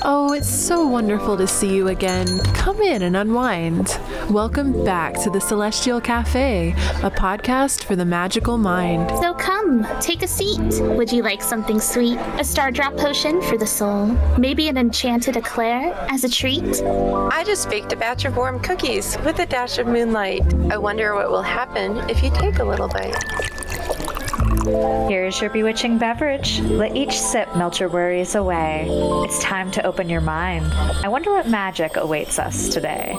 Oh, it's so wonderful to see you again. Come in and unwind. Welcome back to the Celestial Café, a podcast for the magical mind. So come, take a seat. Would you like something sweet? A star drop potion for the soul? Maybe an enchanted eclair as a treat? I just baked a batch of warm cookies with a dash of moonlight. I wonder what will happen if you take a little bite. Here's your bewitching beverage. Let each sip melt your worries away. It's time to open your mind. I wonder what magic awaits us today.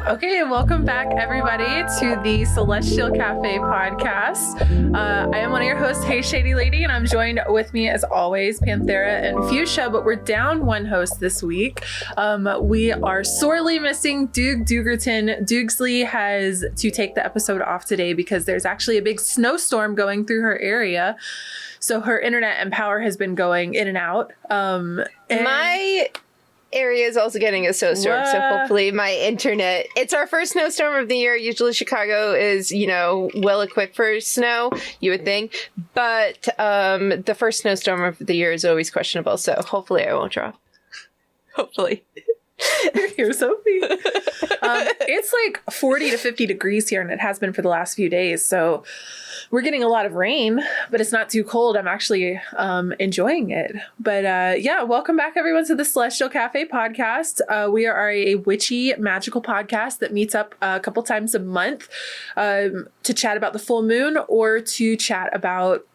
Okay, welcome back everybody to the Celestial Café podcast. I am one of your hosts, Hey Shady Lady, and I'm joined with me as always, Panthera and Fuchsia, but we're down one host this week. We are sorely missing Doug Dugerton. Dougsley has to take the episode off today because there's actually a big snowstorm going through her area. So her internet and power has been going in and out. My area is also getting a snowstorm, so hopefully my internet, it's our first snowstorm of the year. Usually Chicago is, well equipped for snow, you would think, but the first snowstorm of the year is always questionable, so hopefully I won't drop. Hopefully. You're Sophie. It's like 40 to 50 degrees here, and it has been for the last few days, so we're getting a lot of rain, but it's not too cold. I'm actually enjoying it. But welcome back everyone to the Celestial Café podcast. We are a witchy magical podcast that meets up a couple times a month to chat about the full moon or to chat about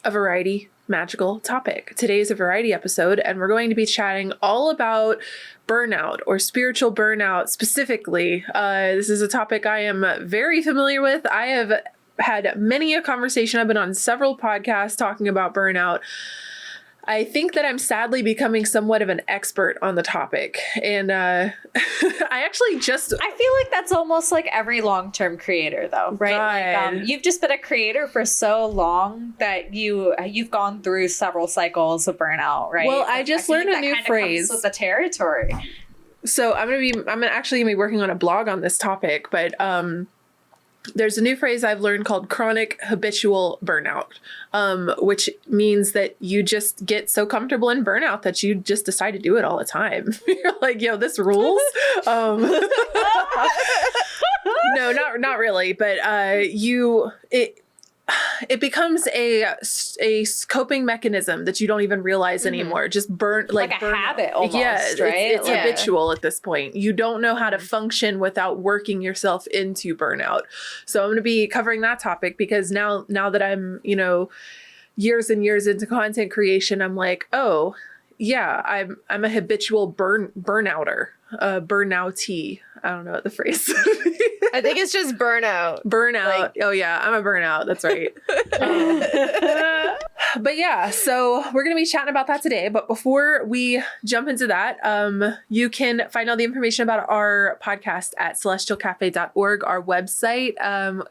a variety magical topic. Today is a variety episode, and we're going to be chatting all about burnout or spiritual burnout specifically. This is a topic I am very familiar with. I have had many a conversation. I've been on several podcasts talking about burnout. I think that I'm sadly becoming somewhat of an expert on the topic. And I feel like that's almost like every long-term creator though, right? Like, you've just been a creator for so long that you've gone through several cycles of burnout, right? Well, I just learned a new phrase comes with the territory. So I'm actually gonna be working on a blog on this topic, but there's a new phrase I've learned called chronic habitual burnout, which means that you just get so comfortable in burnout that you just decide to do it all the time. You're like, yo, this rules. No, not really. But it becomes a coping mechanism that you don't even realize anymore. Just burn like a habit almost, right? It's Yeah. habitual at this point. You don't know how to function without working yourself into burnout. So I'm going to be covering that topic because now that I'm, years and years into content creation, I'm like, oh yeah, I'm a habitual burnouter, burnoutee. I don't know what the phrase is. I think it's just burnout. Burnout. Oh yeah, I'm a burnout. That's right. But yeah, so we're going to be chatting about that today. But before we jump into that, you can find all the information about our podcast at celestialcafe.org, our website.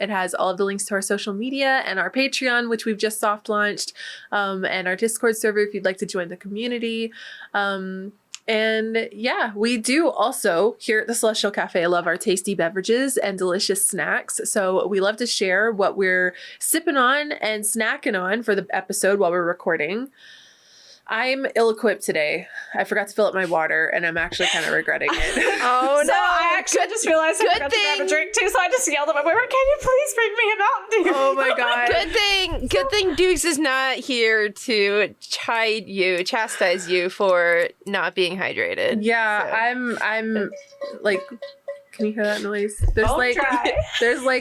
It has all of the links to our social media and our Patreon, which we've just soft launched, and our Discord server if you'd like to join the community. And yeah, we do also here at the Celestial Café love our tasty beverages and delicious snacks. So we love to share what we're sipping on and snacking on for the episode while we're recording. I'm ill-equipped today. I forgot to fill up my water, and I'm actually kind of regretting it. Oh, So no. I actually just realized I forgot to grab a drink too, so I just yelled at my boyfriend, can you please bring me a Mountain Dew? Oh my God. Good thing Dukes is not here to chastise you for not being hydrated. Yeah, so. I'm like, can you hear that noise? There's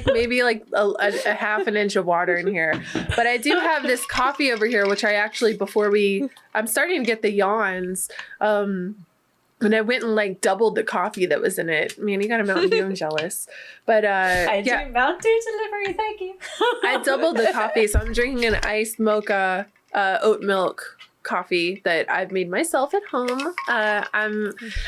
maybe a half an inch of water in here. But I do have this coffee over here, which I actually, I'm starting to get the yawns. And I went and doubled the coffee that was in it. Man, you got a Mountain Dew. I'm jealous. But I do Mountain Dew delivery, thank you. I doubled the coffee, so I'm drinking an iced mocha oat milk coffee that I've made myself at home. I've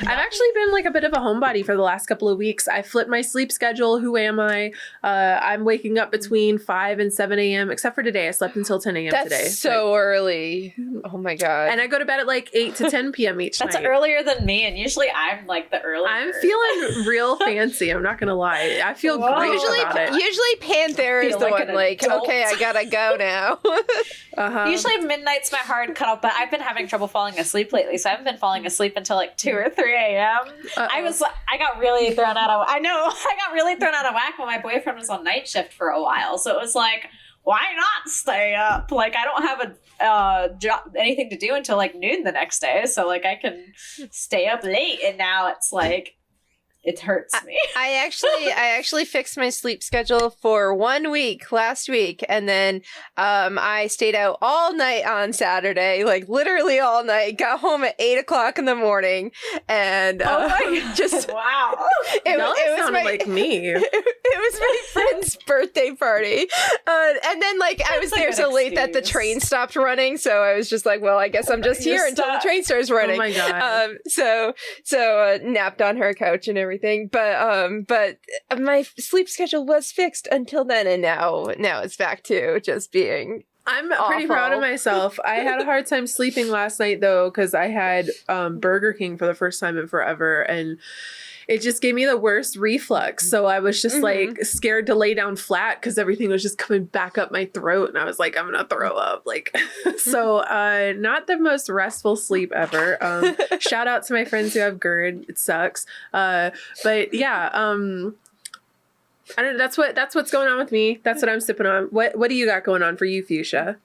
actually been like a bit of a homebody for the last couple of weeks. I flipped my sleep schedule. Who am I? I'm waking up between 5 and 7 a.m. Except for today. I slept until 10 a.m. today. That's so early. Oh my God. And I go to bed at like 8 to 10 p.m. each night. That's earlier than me, and usually I'm like the early. I'm feeling real fancy. I'm not gonna lie. I feel great about it. Usually Panthera is the one like, okay, I gotta go now. Usually midnight's my hard cutoff, but I've been having trouble falling asleep lately, so I haven't been falling asleep until like 2 or 3 a.m. I got really thrown out of. I got really thrown out of whack when my boyfriend was on night shift for a while. So it was like, why not stay up? Like, I don't have a job, anything to do until like noon the next day, so like I can stay up late. And now it's like, it hurts me. I actually fixed my sleep schedule for 1 week last week, and then I stayed out all night on Saturday, like literally all night. Got home at 8 o'clock in the morning, and just wow, it was like me. It was my friend's birthday party, and then like I was there so late that the train stopped running, so I was just like, well, I guess I'm just here until the train starts running. Oh my God. So napped on her couch and everything, but my sleep schedule was fixed until then, and now it's back to just being I'm awful. pretty proud of myself. I had a hard time sleeping last night though, because I had Burger King for the first time in forever, and it just gave me the worst reflux. So I was just like scared to lay down flat because everything was just coming back up my throat. And I was like, I'm going to throw up. Like, so not the most restful sleep ever. Shout out to my friends who have GERD. It sucks. But yeah, I don't know. That's what's going on with me. That's what I'm sipping on. What do you got going on for you, Fuchsia?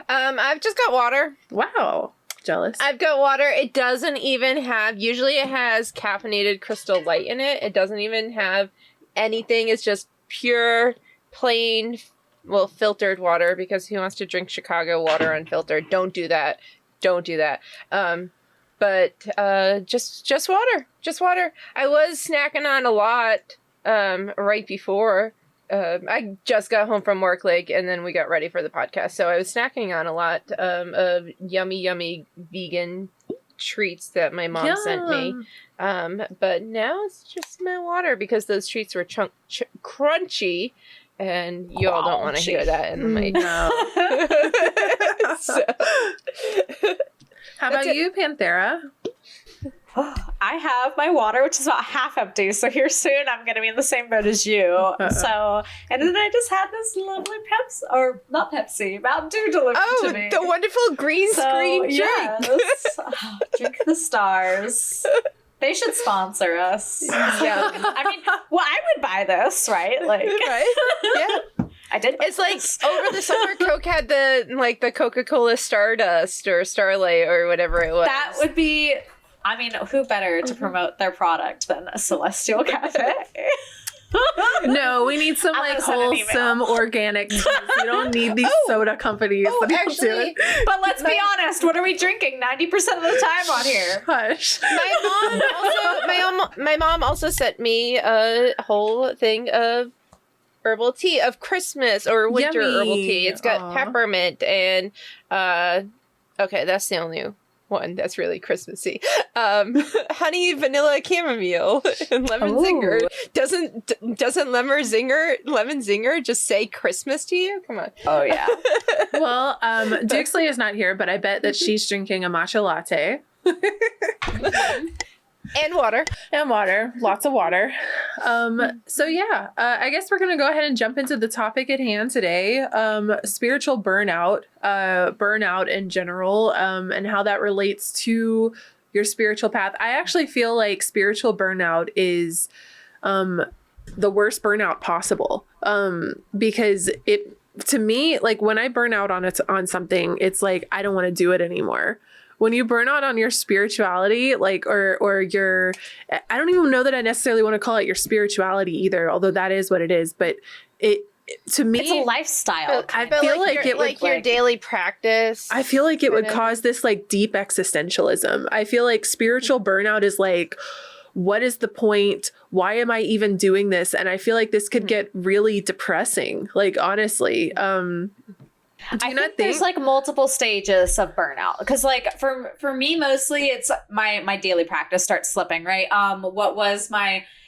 I've just got water. Wow. Jealous. I've got water. It doesn't even have, usually it has caffeinated Crystal Light in it. It doesn't even have anything. It's just pure, plain, filtered water, because who wants to drink Chicago water unfiltered? Don't do that. Don't do that. But just water. Just water. I was snacking on a lot right before. I just got home from work, and then we got ready for the podcast. So I was snacking on a lot of yummy vegan treats that my mom sent me. But now it's just my water, because those treats were crunchy, and you all don't want to hear that in the mic. No. How about you, Panthera? I have my water, which is about half empty. So here soon, I'm going to be in the same boat as you. So, and then I just had this lovely Mountain Dew delivered to me. Oh, the wonderful green screen drink. Yes. Drink the stars. They should sponsor us. Yeah. I mean, well, I would buy this, right? Like, right? Yeah. I did. It's like over the summer, Coke had the Coca-Cola Stardust or Starlight or whatever it was. That would be. I mean, who better to promote their product than a Celestial Café? No, we need some like wholesome organic teas. We don't need these soda companies that are doing. But let's be honest, what are we drinking 90% of the time on here? Hush. My mom also sent me a whole thing of herbal tea, of Christmas or winter herbal tea. It's got peppermint and okay, that's the only one that's really Christmassy. Honey, vanilla, chamomile, and lemon zinger. Doesn't lemon zinger just say Christmas to you? Come on. Oh yeah. Well, Duxley is not here, but I bet that she's drinking a matcha latte. And water. Lots of water. So yeah, I guess we're going to go ahead and jump into the topic at hand today. Spiritual burnout, burnout in general, and how that relates to your spiritual path. I actually feel like spiritual burnout is the worst burnout possible, because to me, like when I burn out on something, it's like, I don't want to do it anymore. When you burn out on your spirituality, like, or your, I don't even know that I necessarily want to call it your spirituality either, although that is what it is. But to me, it's a lifestyle. I feel like it would, your daily practice. I feel like it would cause this like deep existentialism. I feel like spiritual burnout is like, what is the point? Why am I even doing this? And I feel like this could get really depressing. Like, honestly, Do you I not think there's like multiple stages of burnout because like for me mostly it's my daily practice starts slipping, right?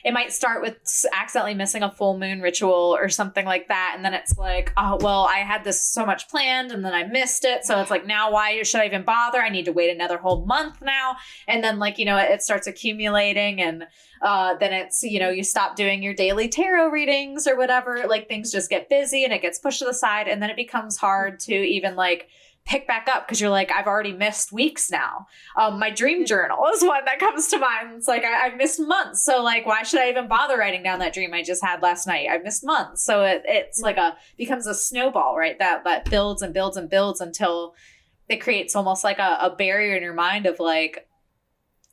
It might start with accidentally missing a full moon ritual or something like that, and then it's like, oh well, I had this so much planned and then I missed it, so it's like, now why should I even bother? I need to wait another whole month now, and then like, you know, it starts accumulating, and then it's, you know, you stop doing your daily tarot readings or whatever, like things just get busy and it gets pushed to the side, and then it becomes hard to even like pick back up because you're like, I've already missed weeks now. My dream journal is one that comes to mind. It's like I've missed months, so like why should I even bother writing down that dream I just had last night? I've missed months, so it's like becomes a snowball, right? That builds and builds and builds until it creates almost like a barrier in your mind of like,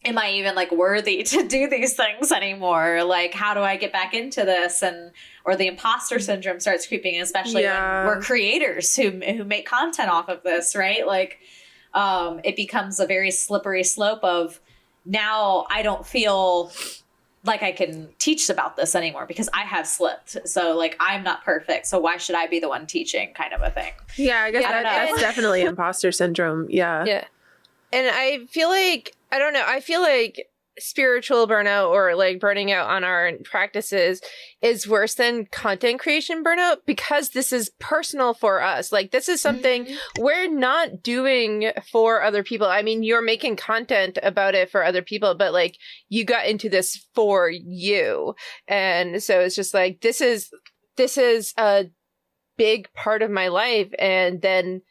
am I even like worthy to do these things anymore? Like, how do I get back into this? Or the imposter syndrome starts creeping in, especially when we're creators who make content off of this, right? Like, it becomes a very slippery slope of, now I don't feel like I can teach about this anymore because I have slipped. So like, I'm not perfect, so why should I be the one teaching, kind of a thing. Yeah, I guess that's definitely imposter syndrome. Yeah. And I feel like, I don't know, I feel like spiritual burnout or like burning out on our practices is worse than content creation burnout because this is personal for us. Like, this is something we're not doing for other people. I mean, you're making content about it for other people, but like, you got into this for you. And so it's just like, this is a big part of my life. And then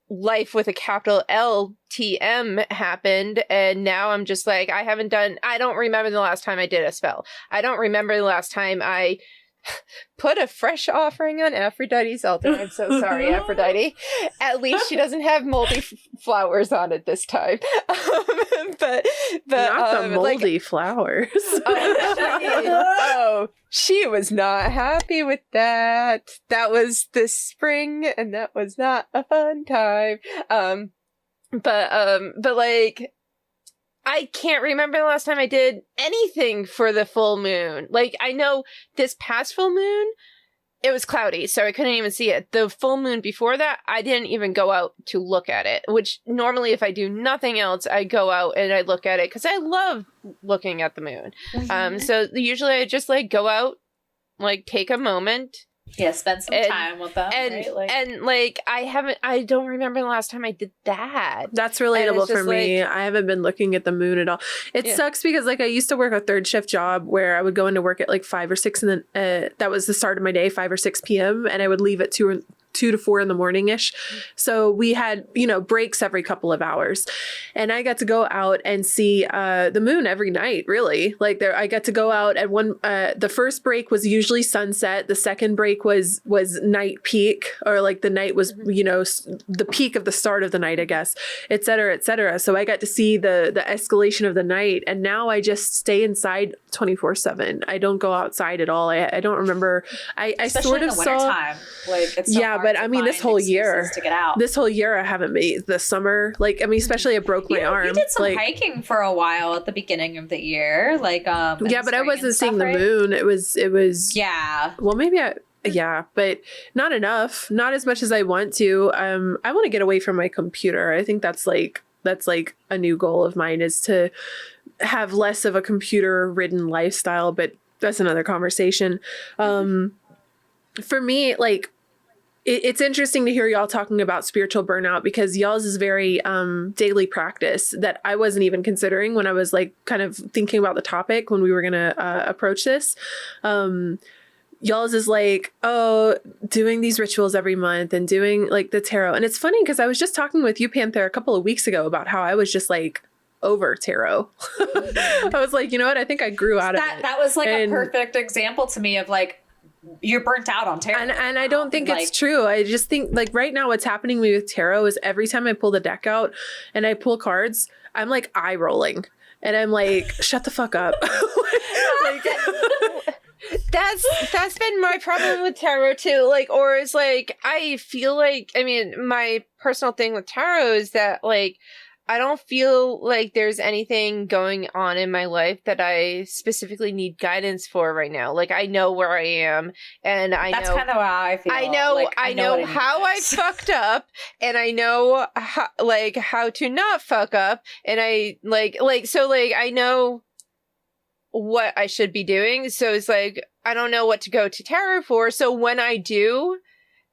life with a capital LTM happened, and now I'm just like, I don't remember the last time I did a spell. I don't remember the last time I put a fresh offering on Aphrodite's altar. I'm so sorry, Aphrodite. At least she doesn't have moldy flowers on it this time. But not the moldy flowers. She was not happy with that. That was this spring, and that was not a fun time. But like, I can't remember the last time I did anything for the full moon. Like, I know this past full moon, it was cloudy, so I couldn't even see it. The full moon before that, I didn't even go out to look at it, which normally if I do nothing else, I go out and I look at it because I love looking at the moon. So usually I just like go out, like take a moment. Yeah, spend some time with them. And I don't remember the last time I did that. That's relatable for me. I haven't been looking at the moon at all. It sucks because like I used to work a third shift job where I would go into work at like 5 or 6 and then that was the start of my day, 5 or 6 p.m. and I would leave at 2 to 4 in the morning-ish. So we had, breaks every couple of hours. And I got to go out and see the moon every night, really. Like I got to go out at the first break was usually sunset. The second break was night peak, or like the night was, the peak of the start of the night, I guess, et cetera, et cetera. So I got to see the escalation of the night. And now I just stay inside 24/7. I don't go outside at all. I don't remember. I sort of saw time. Like, it's so but I mean, this whole year I haven't made the summer. Like, I mean, especially I broke my arm. You did some hiking for a while at the beginning of the year, like but I wasn't seeing the moon. It was well, maybe but not enough, not as much as I want to. I want to get away from my computer. I think that's like a new goal of mine, is to have less of a computer ridden lifestyle, but that's another conversation. For me, like, it's interesting to hear y'all talking about spiritual burnout because y'all's is very daily practice that I wasn't even considering when I was like kind of thinking about the topic when we were going to approach this. Y'all's is like, doing these rituals every month and doing like the tarot. And it's funny because I was just talking with you, Panthera, a couple of weeks ago about how I was just like over tarot. I was like, you know what? I think I grew out of it. That was like a perfect example to me of like, you're burnt out on tarot. And I don't think it's true. I just think like right now what's happening to me with tarot is every time I pull the deck out and I pull cards, I'm like eye rolling and I'm like, shut the fuck up. Like, that's been my problem with tarot too. Like, or is like, I feel like, I mean, my personal thing with tarot is that like, I don't feel like there's anything going on in my life that I specifically need guidance for right now. Like, I know where I am, and That's kind of how I feel. I know, like, I know how I fucked up, and I know how to not fuck up, and I I know what I should be doing. So it's like, I don't know what to go to tarot for. So when I do,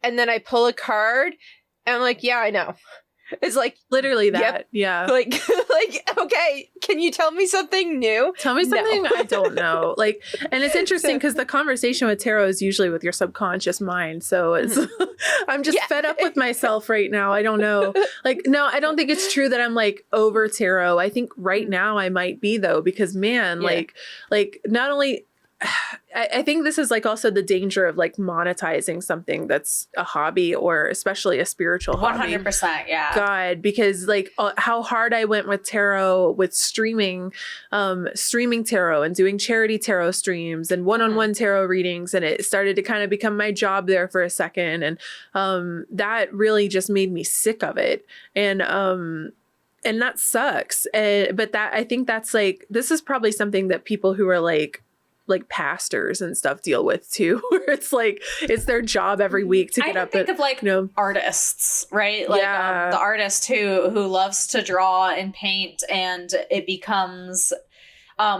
and then I pull a card, and I'm like, yeah, I know. It's like literally that. Yep. Yeah. Like, okay, can you tell me something new? Tell me something I don't know. Like, and it's interesting because the conversation with tarot is usually with your subconscious mind. So it's, I'm just fed up with myself right now. I don't know. Like, no, I don't think it's true that I'm like over tarot. I think right now I might be though, because man, like not only, I think this is like also the danger of like monetizing something that's a hobby, or especially a spiritual hobby. 100%, yeah. God, because like how hard I went with tarot, with streaming tarot and doing charity tarot streams and one-on-one tarot readings, and it started to kind of become my job there for a second, and that really just made me sick of it, and that sucks. But that, I think that's like, this is probably something that people who are like pastors and stuff deal with too, where it's like, it's their job every week to get up. Think of like artists, right? Like the artist who loves to draw and paint, and it becomes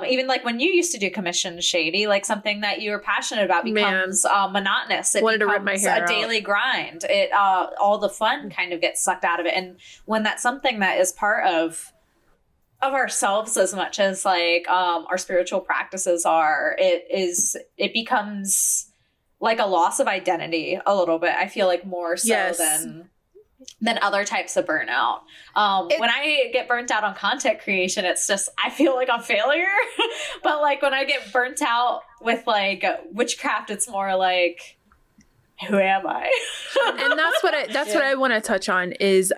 even like when you used to do commission shady, like something that you were passionate about becomes monotonous. It wanted becomes to rip my hair a daily grind. It all the fun kind of gets sucked out of it. And when that's something that is part of ourselves as much as like our spiritual practices are, it becomes like a loss of identity a little bit. I feel like more so than other types of burnout. When I get burnt out on content creation, it's just, I feel like a failure. But like when I get burnt out with like witchcraft, it's more like, who am I? And that's what I want to touch on is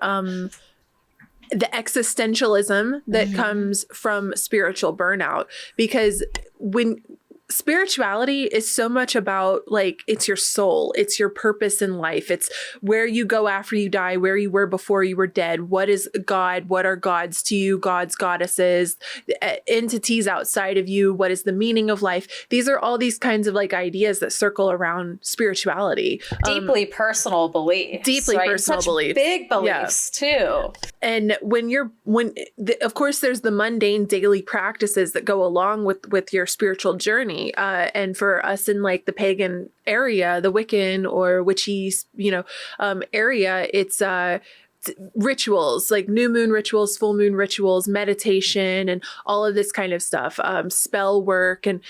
the existentialism that comes from spiritual burnout, because when spirituality is so much about like, it's your soul, it's your purpose in life, it's where you go after you die, where you were before you were dead, what is God, what are gods to you, gods, goddesses, entities outside of you, what is the meaning of life. These are all these kinds of like ideas that circle around spirituality, deeply personal beliefs, beliefs, big beliefs too. And of course there's the mundane daily practices that go along with your spiritual journey. And for us in like the pagan area, the Wiccan or witchy, area, it's rituals, like new moon rituals, full moon rituals, meditation, and all of this kind of stuff, spell work, and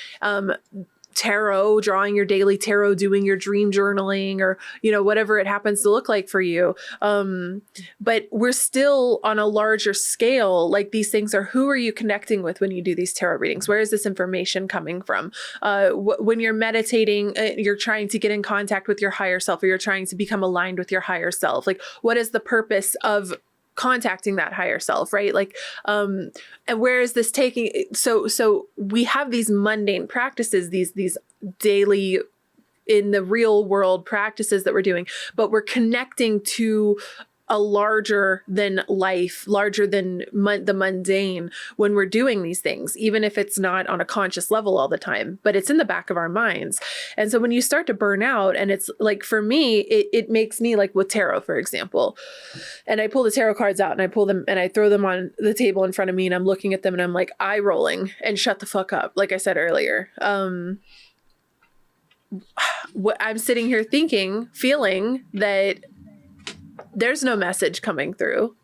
tarot, drawing your daily tarot, doing your dream journaling, or whatever it happens to look like for you. But we're still on a larger scale. Like, these things are, who are you connecting with when you do these tarot readings? Where is this information coming from? When you're meditating, you're trying to get in contact with your higher self, or you're trying to become aligned with your higher self. Like, what is the purpose of contacting that higher self, right? Like, and where is this taking? So we have these mundane practices, these daily, in the real world practices that we're doing, but we're connecting to a larger than life, larger than the mundane when we're doing these things, even if it's not on a conscious level all the time, but it's in the back of our minds. And so when you start to burn out, and it's like, for me, it makes me like with tarot, for example, and I pull the tarot cards out and I pull them and I throw them on the table in front of me, and I'm looking at them and I'm like eye rolling and shut the fuck up. Like I said earlier, what I'm sitting here feeling that there's no message coming through.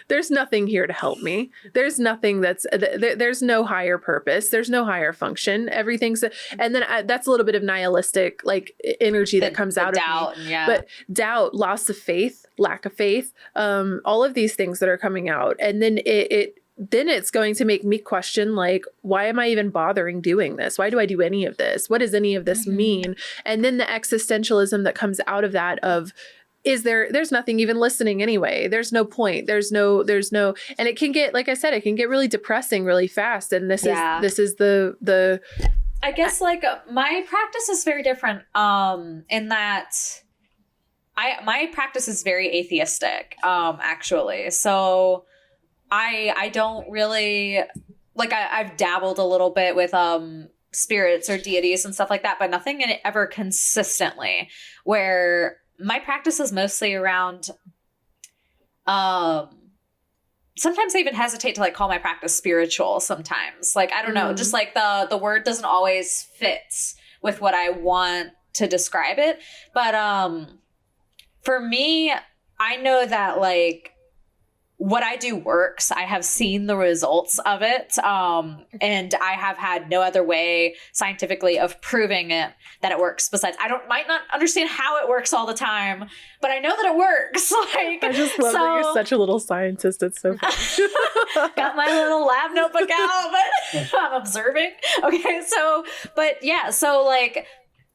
There's nothing here to help me. There's nothing there's no higher purpose. There's no higher function. Everything's, and then that's a little bit of nihilistic, like, energy that comes out doubt, of me. Yeah. But doubt, loss of faith, lack of faith, all of these things that are coming out. And then then it's going to make me question, like, why am I even bothering doing this? Why do I do any of this? What does any of this mean? And then the existentialism that comes out of that there's nothing even listening anyway. There's no point. There's no, and it can get, like I said, it can get really depressing really fast. And this is the, I guess like my practice is very different, in that my practice is very atheistic, actually. So I don't really like I've dabbled a little bit with spirits or deities and stuff like that, but nothing ever consistently, where my practice is mostly around sometimes I even hesitate to like call my practice spiritual sometimes. Like, I don't know, just like the word doesn't always fit with what I want to describe it. But for me, I know that like what I do works. I have seen the results of it. And I have had no other way scientifically of proving it that it works besides might not understand how it works all the time, but I know that it works. Like, I just love that you're such a little scientist. It's so funny. Got my little lab notebook out, but I'm observing. Okay. So, but yeah, so like,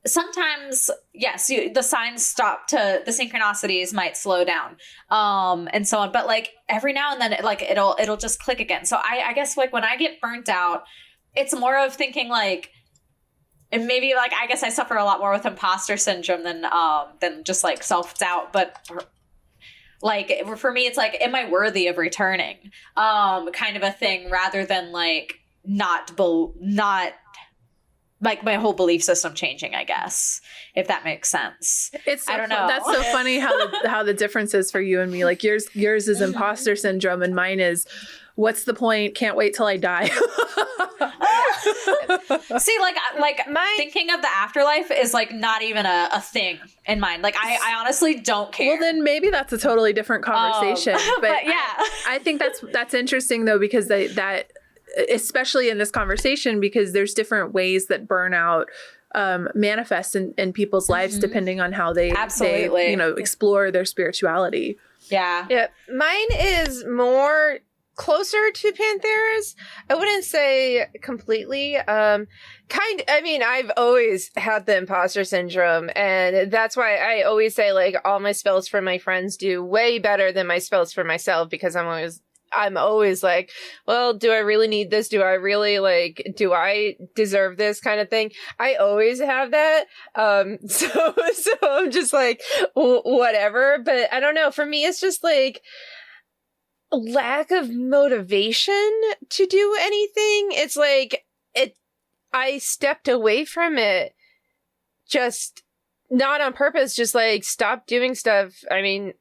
sometimes, yes, the signs stop to the synchronicities might slow down, and so on. But like every now and then, it'll just click again. So I guess like when I get burnt out, it's more of thinking like, and maybe like I guess I suffer a lot more with imposter syndrome than just like self-doubt. But like for me, it's like, am I worthy of returning? Kind of a thing, rather than like not like my whole belief system changing, I guess, if that makes sense. It's I don't know. That's so funny how the difference is for you and me. Like yours is imposter syndrome, and mine is, what's the point? Can't wait till I die. See, like my thinking of the afterlife is like not even a thing in mine. Like I honestly don't care. Well, then maybe that's a totally different conversation. But yeah, I think that's interesting though, because that especially in this conversation, because there's different ways that burnout manifests in people's lives depending on how they explore their spirituality. Yeah. Mine is more closer to panthera's. I wouldn't say completely. I mean, I've always had the imposter syndrome, and that's why I always say like all my spells for my friends do way better than my spells for myself, because I'm always like, well, do I really need this? Do I really do I deserve this kind of thing? I always have that. So I'm just like, whatever. But I don't know. For me, it's just like lack of motivation to do anything. It's like I stepped away from it, just not on purpose, just like stop doing stuff. I mean,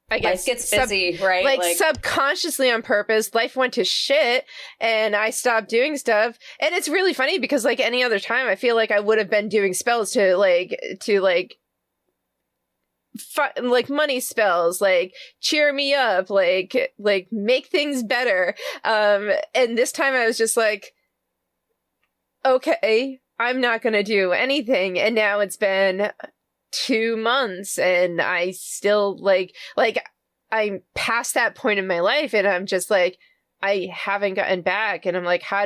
I guess life gets busy, right? Like subconsciously on purpose, life went to shit and I stopped doing stuff. And it's really funny because like any other time, I feel like I would have been doing spells to money spells, like cheer me up, like make things better. And this time I was just like, okay, I'm not going to do anything. And now it's been 2 months and I still like I'm past that point in my life and I'm just like, I haven't gotten back. And I'm like, how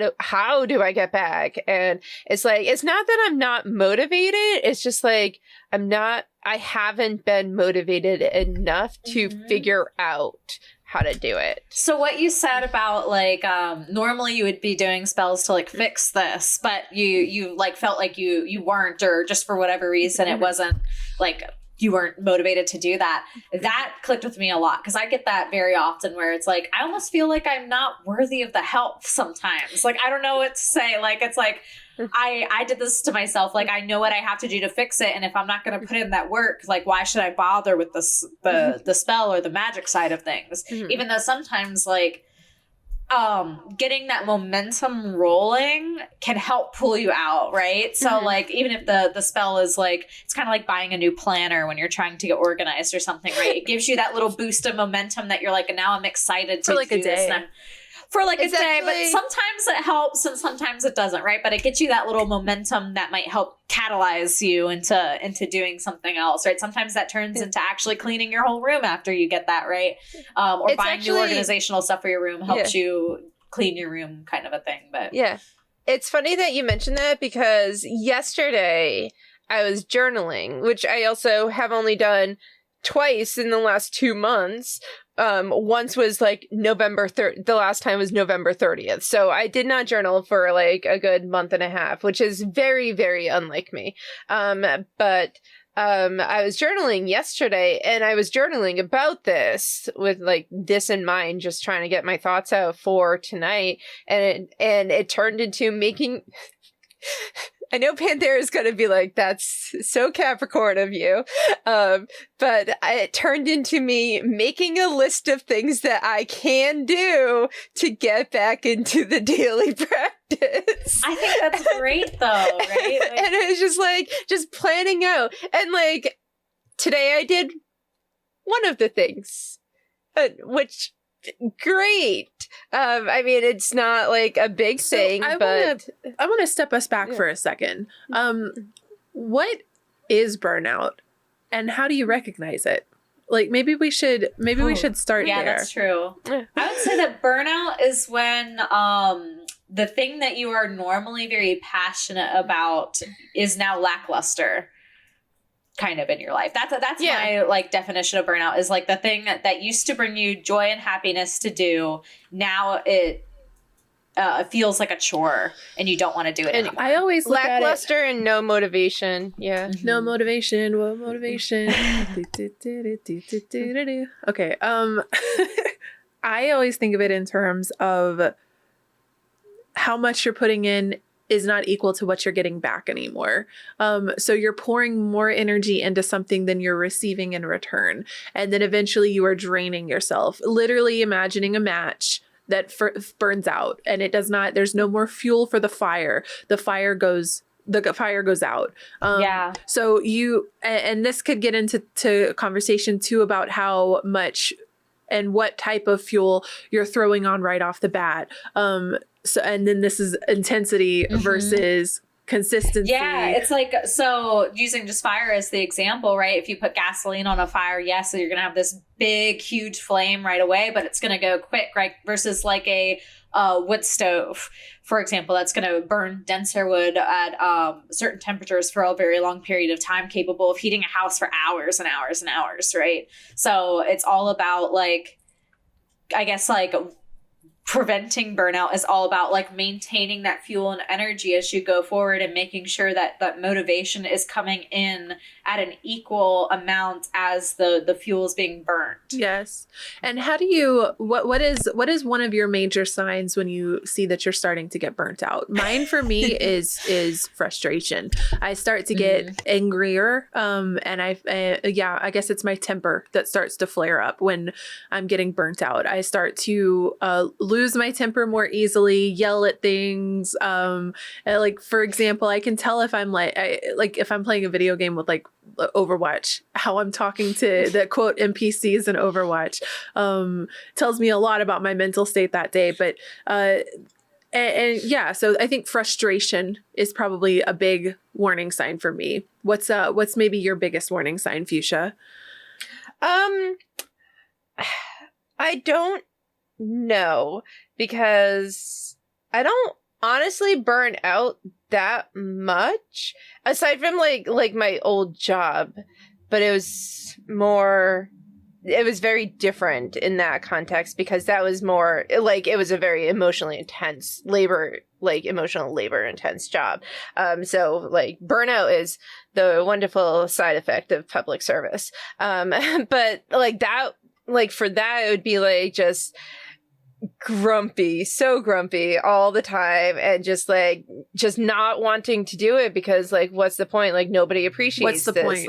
do I get back? And it's like, it's not that I'm not motivated. It's just like, I haven't been motivated enough to figure out how to do it. So what you said about like normally you would be doing spells to like fix this, but you like felt like you weren't, or just for whatever reason it wasn't like you weren't motivated to do that. That clicked with me a lot, because I get that very often where it's like I almost feel like I'm not worthy of the help sometimes. Like I don't know what to say. Like it's like I did this to myself. Like I know what I have to do to fix it, and if I'm not going to put in that work, like why should I bother with the spell or the magic side of things? Even though sometimes like getting that momentum rolling can help pull you out, right? So like even if the spell is like, it's kind of like buying a new planner when you're trying to get organized or something, right? It gives you that little boost of momentum that you're like, and now I'm excited to for like do a day. this. For like a day, but sometimes it helps and sometimes it doesn't, right? But it gets you that little momentum that might help catalyze you into doing something else, right? Sometimes that turns into actually cleaning your whole room after you get that, right? Or buying new organizational stuff for your room helps you clean your room, kind of a thing. But yeah, it's funny that you mentioned that, because yesterday I was journaling, which I also have only done twice in the last 2 months. Once was like November 3rd. The last time was November 30th. So I did not journal for like a good month and a half, which is very, very unlike me. But I was journaling yesterday, and I was journaling about this with like this in mind, just trying to get my thoughts out for tonight, and it turned into making. I know Panthera is going to be like, that's so Capricorn of you. But it turned into me making a list of things that I can do to get back into the daily practice. I think that's great though, right? Like, and it was just like, just planning out. And like, today I did one of the things, which... great. I mean, it's not like a big thing, but I want to step us back for a second. What is burnout, and how do you recognize it? Like, maybe we should start yeah, there. that's true. I would say that burnout is when the thing that you are normally very passionate about is now lackluster. Kind of in your life. That's my like definition of burnout, is like the thing that used to bring you joy and happiness to do. Now it feels like a chore and you don't want to do it anymore. I always look lackluster at it, and no motivation. Yeah. Mm-hmm. No motivation. What motivation? Okay. I always think of it in terms of how much you're putting in is not equal to what you're getting back anymore. So you're pouring more energy into something than you're receiving in return. And then eventually you are draining yourself, literally imagining a match that burns out, and it does not, there's no more fuel for the fire. The fire goes out. Yeah. So and this could get into conversation too about how much and what type of fuel you're throwing on right off the bat. So, and then this is intensity versus consistency. Yeah, it's like, so using just fire as the example, right? If you put gasoline on a fire, yes, so you're going to have this big, huge flame right away, but it's going to go quick, right? Versus like a wood stove, for example, that's going to burn denser wood at certain temperatures for a very long period of time, capable of heating a house for hours and hours and hours, right? So it's all about like, I guess like preventing burnout is all about like maintaining that fuel and energy as you go forward, and making sure that that motivation is coming in at an equal amount as the fuel is being burnt. Yes. And how do you, what is one of your major signs when you see that you're starting to get burnt out? Mine for me is frustration. I start to get angrier. And I guess it's my temper that starts to flare up when I'm getting burnt out. I start to lose my temper more easily, yell at things. Like, for example, I can tell if I'm if I'm playing a video game with like Overwatch, how I'm talking to the quote NPCs in Overwatch tells me a lot about my mental state that day. But so I think frustration is probably a big warning sign for me. What's maybe your biggest warning sign, Fuchsia? I don't know, because I don't honestly burn out that much, aside from like my old job, but it was very different in that context, because that was more like, it was a very emotional labor intense job. So like burnout is the wonderful side effect of public service. But like that, like for that, it would be like just so grumpy all the time, and just not wanting to do it, because like, what's the point? Like, nobody appreciates what's the this. point?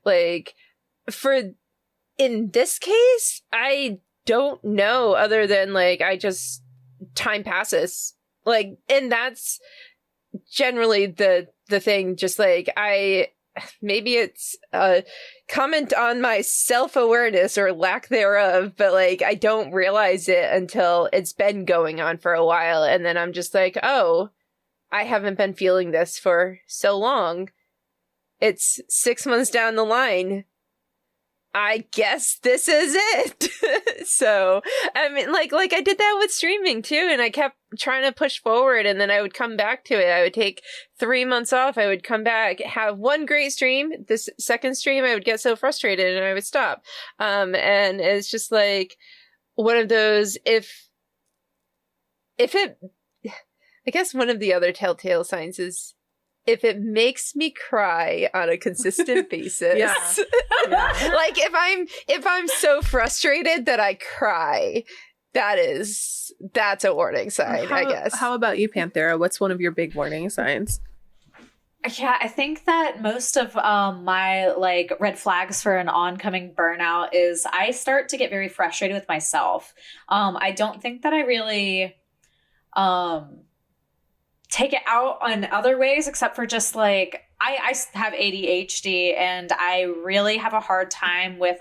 Like in this case, I don't know, other than like, time passes, like, and that's generally the thing. Just like, maybe it's a comment on my self-awareness or lack thereof, but like, I don't realize it until it's been going on for a while, and then I'm just like, oh, I haven't been feeling this for so long. It's 6 months down the line. I guess this is it. So, I mean, like I did that with streaming too, and I kept trying to push forward, and then I would come back to it. I would take 3 months off. I would come back, have one great stream. This second stream, I would get so frustrated and I would stop. And it's just like one of those, I guess one of the other telltale signs is if it makes me cry on a consistent basis. Yeah. Like if I'm so frustrated that I cry, that's a warning sign, I guess. How about you, Panthera? What's one of your big warning signs? Yeah, I think that most of my like red flags for an oncoming burnout is I start to get very frustrated with myself. I don't think that I really take it out on other ways, except for just like I have ADHD and I really have a hard time with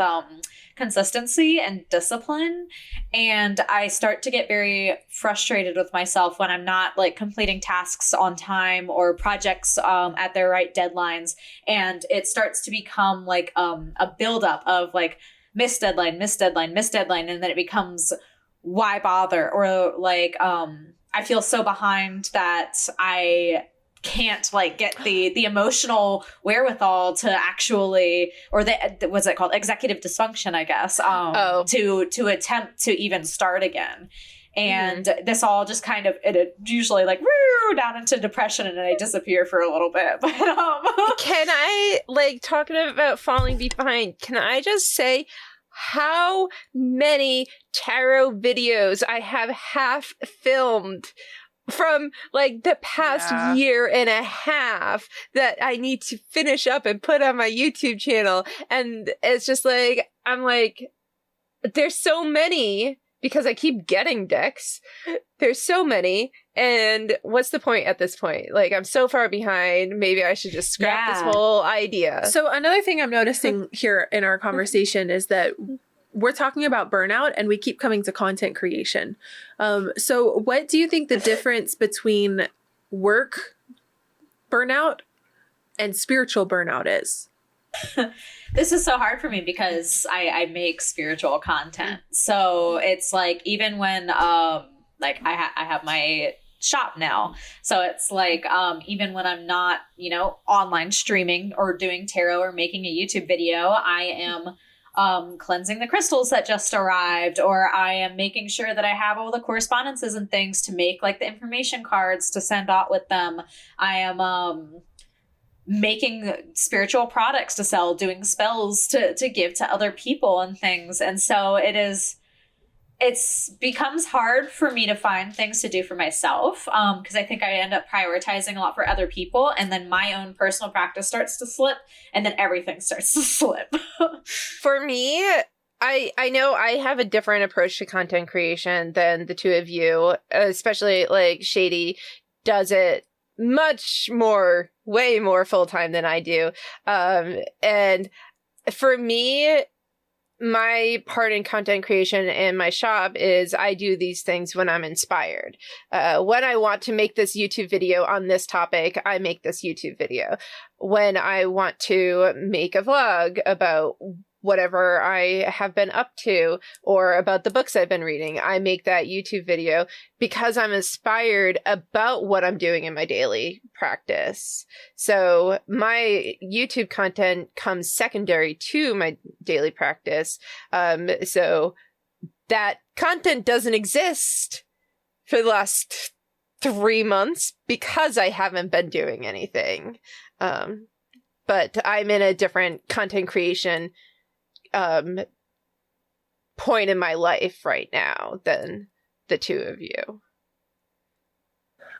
consistency and discipline. And I start to get very frustrated with myself when I'm not like completing tasks on time or projects at their right deadlines. And it starts to become like a buildup of like missed deadline. And then it becomes why bother? Or like I feel so behind that I can't like get the emotional wherewithal to actually, or what's it called, executive dysfunction, I guess, to attempt to even start again. And this all just kind of, it usually like down into depression, and then I disappear for a little bit. But can I, like, talking about falling behind, can I just say how many tarot videos I have half filmed from like the past year and a half that I need to finish up and put on my YouTube channel? And it's just like, I'm like, there's so many because I keep getting decks. There's so many. And what's the point at this point? Like, I'm so far behind. Maybe I should just scrap this whole idea. So another thing I'm noticing here in our conversation is that we're talking about burnout and we keep coming to content creation. So what do you think the difference between work burnout and spiritual burnout is? This is so hard for me because I make spiritual content. So it's like, even when like I have my shop now. So it's like, even when I'm not, online streaming or doing tarot or making a YouTube video, I am cleansing the crystals that just arrived, or I am making sure that I have all the correspondences and things to make like the information cards to send out with them. I am making spiritual products to sell, doing spells to give to other people and things. And so it's becomes hard for me to find things to do for myself, because I think I end up prioritizing a lot for other people, and then my own personal practice starts to slip, and then everything starts to slip. For me, I know I have a different approach to content creation than the two of you, especially like Shady does it much more, way more full-time than I do. And for me, my part in content creation in my shop is I do these things when I'm inspired. When I want to make this YouTube video on this topic, I make this YouTube video. When I want to make a vlog about whatever I have been up to or about the books I've been reading, I make that YouTube video because I'm inspired about what I'm doing in my daily practice. So my YouTube content comes secondary to my daily practice. So that content doesn't exist for the last 3 months because I haven't been doing anything. But I'm in a different content creation point in my life right now than the two of you.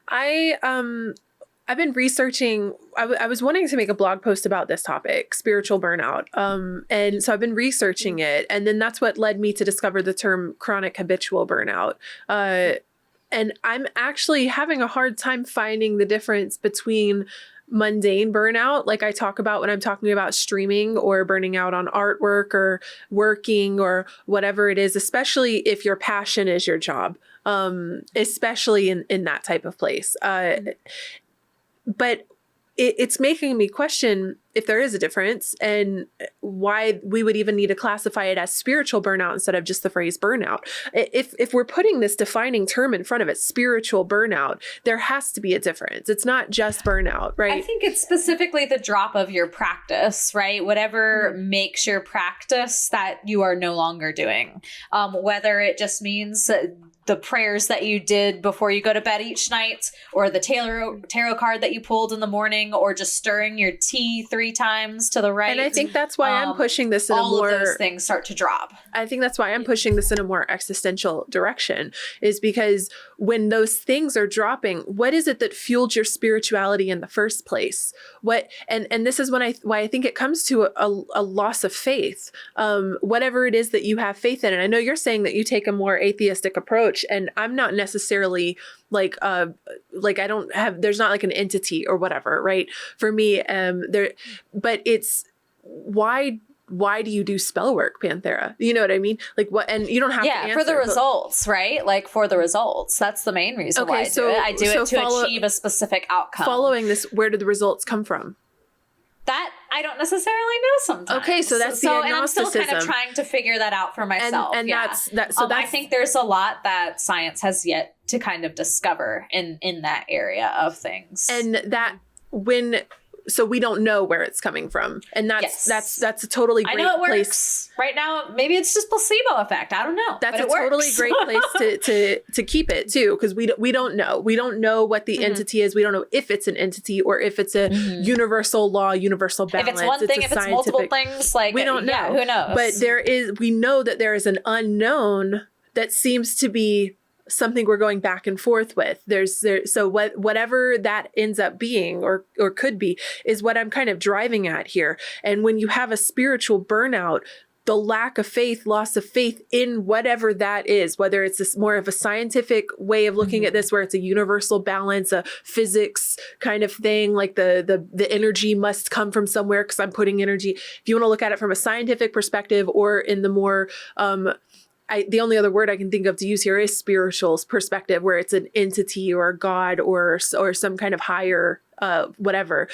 I've been researching. I was wanting to make a blog post about this topic, spiritual burnout. And so I've been researching it, and then that's what led me to discover the term chronic habitual burnout. And I'm actually having a hard time finding the difference between mundane burnout, like I talk about when I'm talking about streaming or burning out on artwork or working or whatever it is, especially if your passion is your job, especially in that type of place. But it's making me question if there is a difference and why we would even need to classify it as spiritual burnout instead of just the phrase burnout. If we're putting this defining term in front of it, spiritual burnout, there has to be a difference. It's not just burnout, right? I think it's specifically the drop of your practice, right? Whatever makes your practice that you are no longer doing. Whether it just means the prayers that you did before you go to bed each night, or the tarot card that you pulled in the morning, or just stirring your tea 3 times to the right. And I think that's why I'm pushing this in all of those things start to drop. I think that's why I'm pushing this in a more existential direction, is because when those things are dropping, what is it that fueled your spirituality in the first place? And this is why I think it comes to a loss of faith, whatever it is that you have faith in. And I know you're saying that you take a more atheistic approach, and I'm not necessarily like I don't have, there's not like an entity or whatever, right? For me, but it's why do you do spell work, Panthera? You know what I mean? Like what? And you don't have to answer, for the results, right? Like for the results. That's the main reason why I do it. I do it to achieve a specific outcome. Following this, where do the results come from? That I don't necessarily know sometimes. Okay, so that's the agnosticism. And I'm still kind of trying to figure that out for myself. And that's I think there's a lot that science has yet to kind of discover in that area of things. And that so we don't know where it's coming from. And that's a totally great place. I know it works. Right now, maybe it's just placebo effect. I don't know. That's a totally great place to keep it too, because we don't know. We don't know what the entity is. We don't know if it's an entity or if it's a universal law, universal balance. If it's one thing, if it's multiple things, like we don't know. Yeah, who knows? But we know that there is an unknown that seems to be something we're going back and forth with. So whatever that ends up being or could be is what I'm kind of driving at here. And when you have a spiritual burnout, the lack of faith, loss of faith in whatever that is, whether it's this more of a scientific way of looking at this, where it's a universal balance, a physics kind of thing, like the energy must come from somewhere because I'm putting energy. If you want to look at it from a scientific perspective, or in the more the only other word I can think of to use here is spiritual perspective, where it's an entity or a god or some kind of higher whatever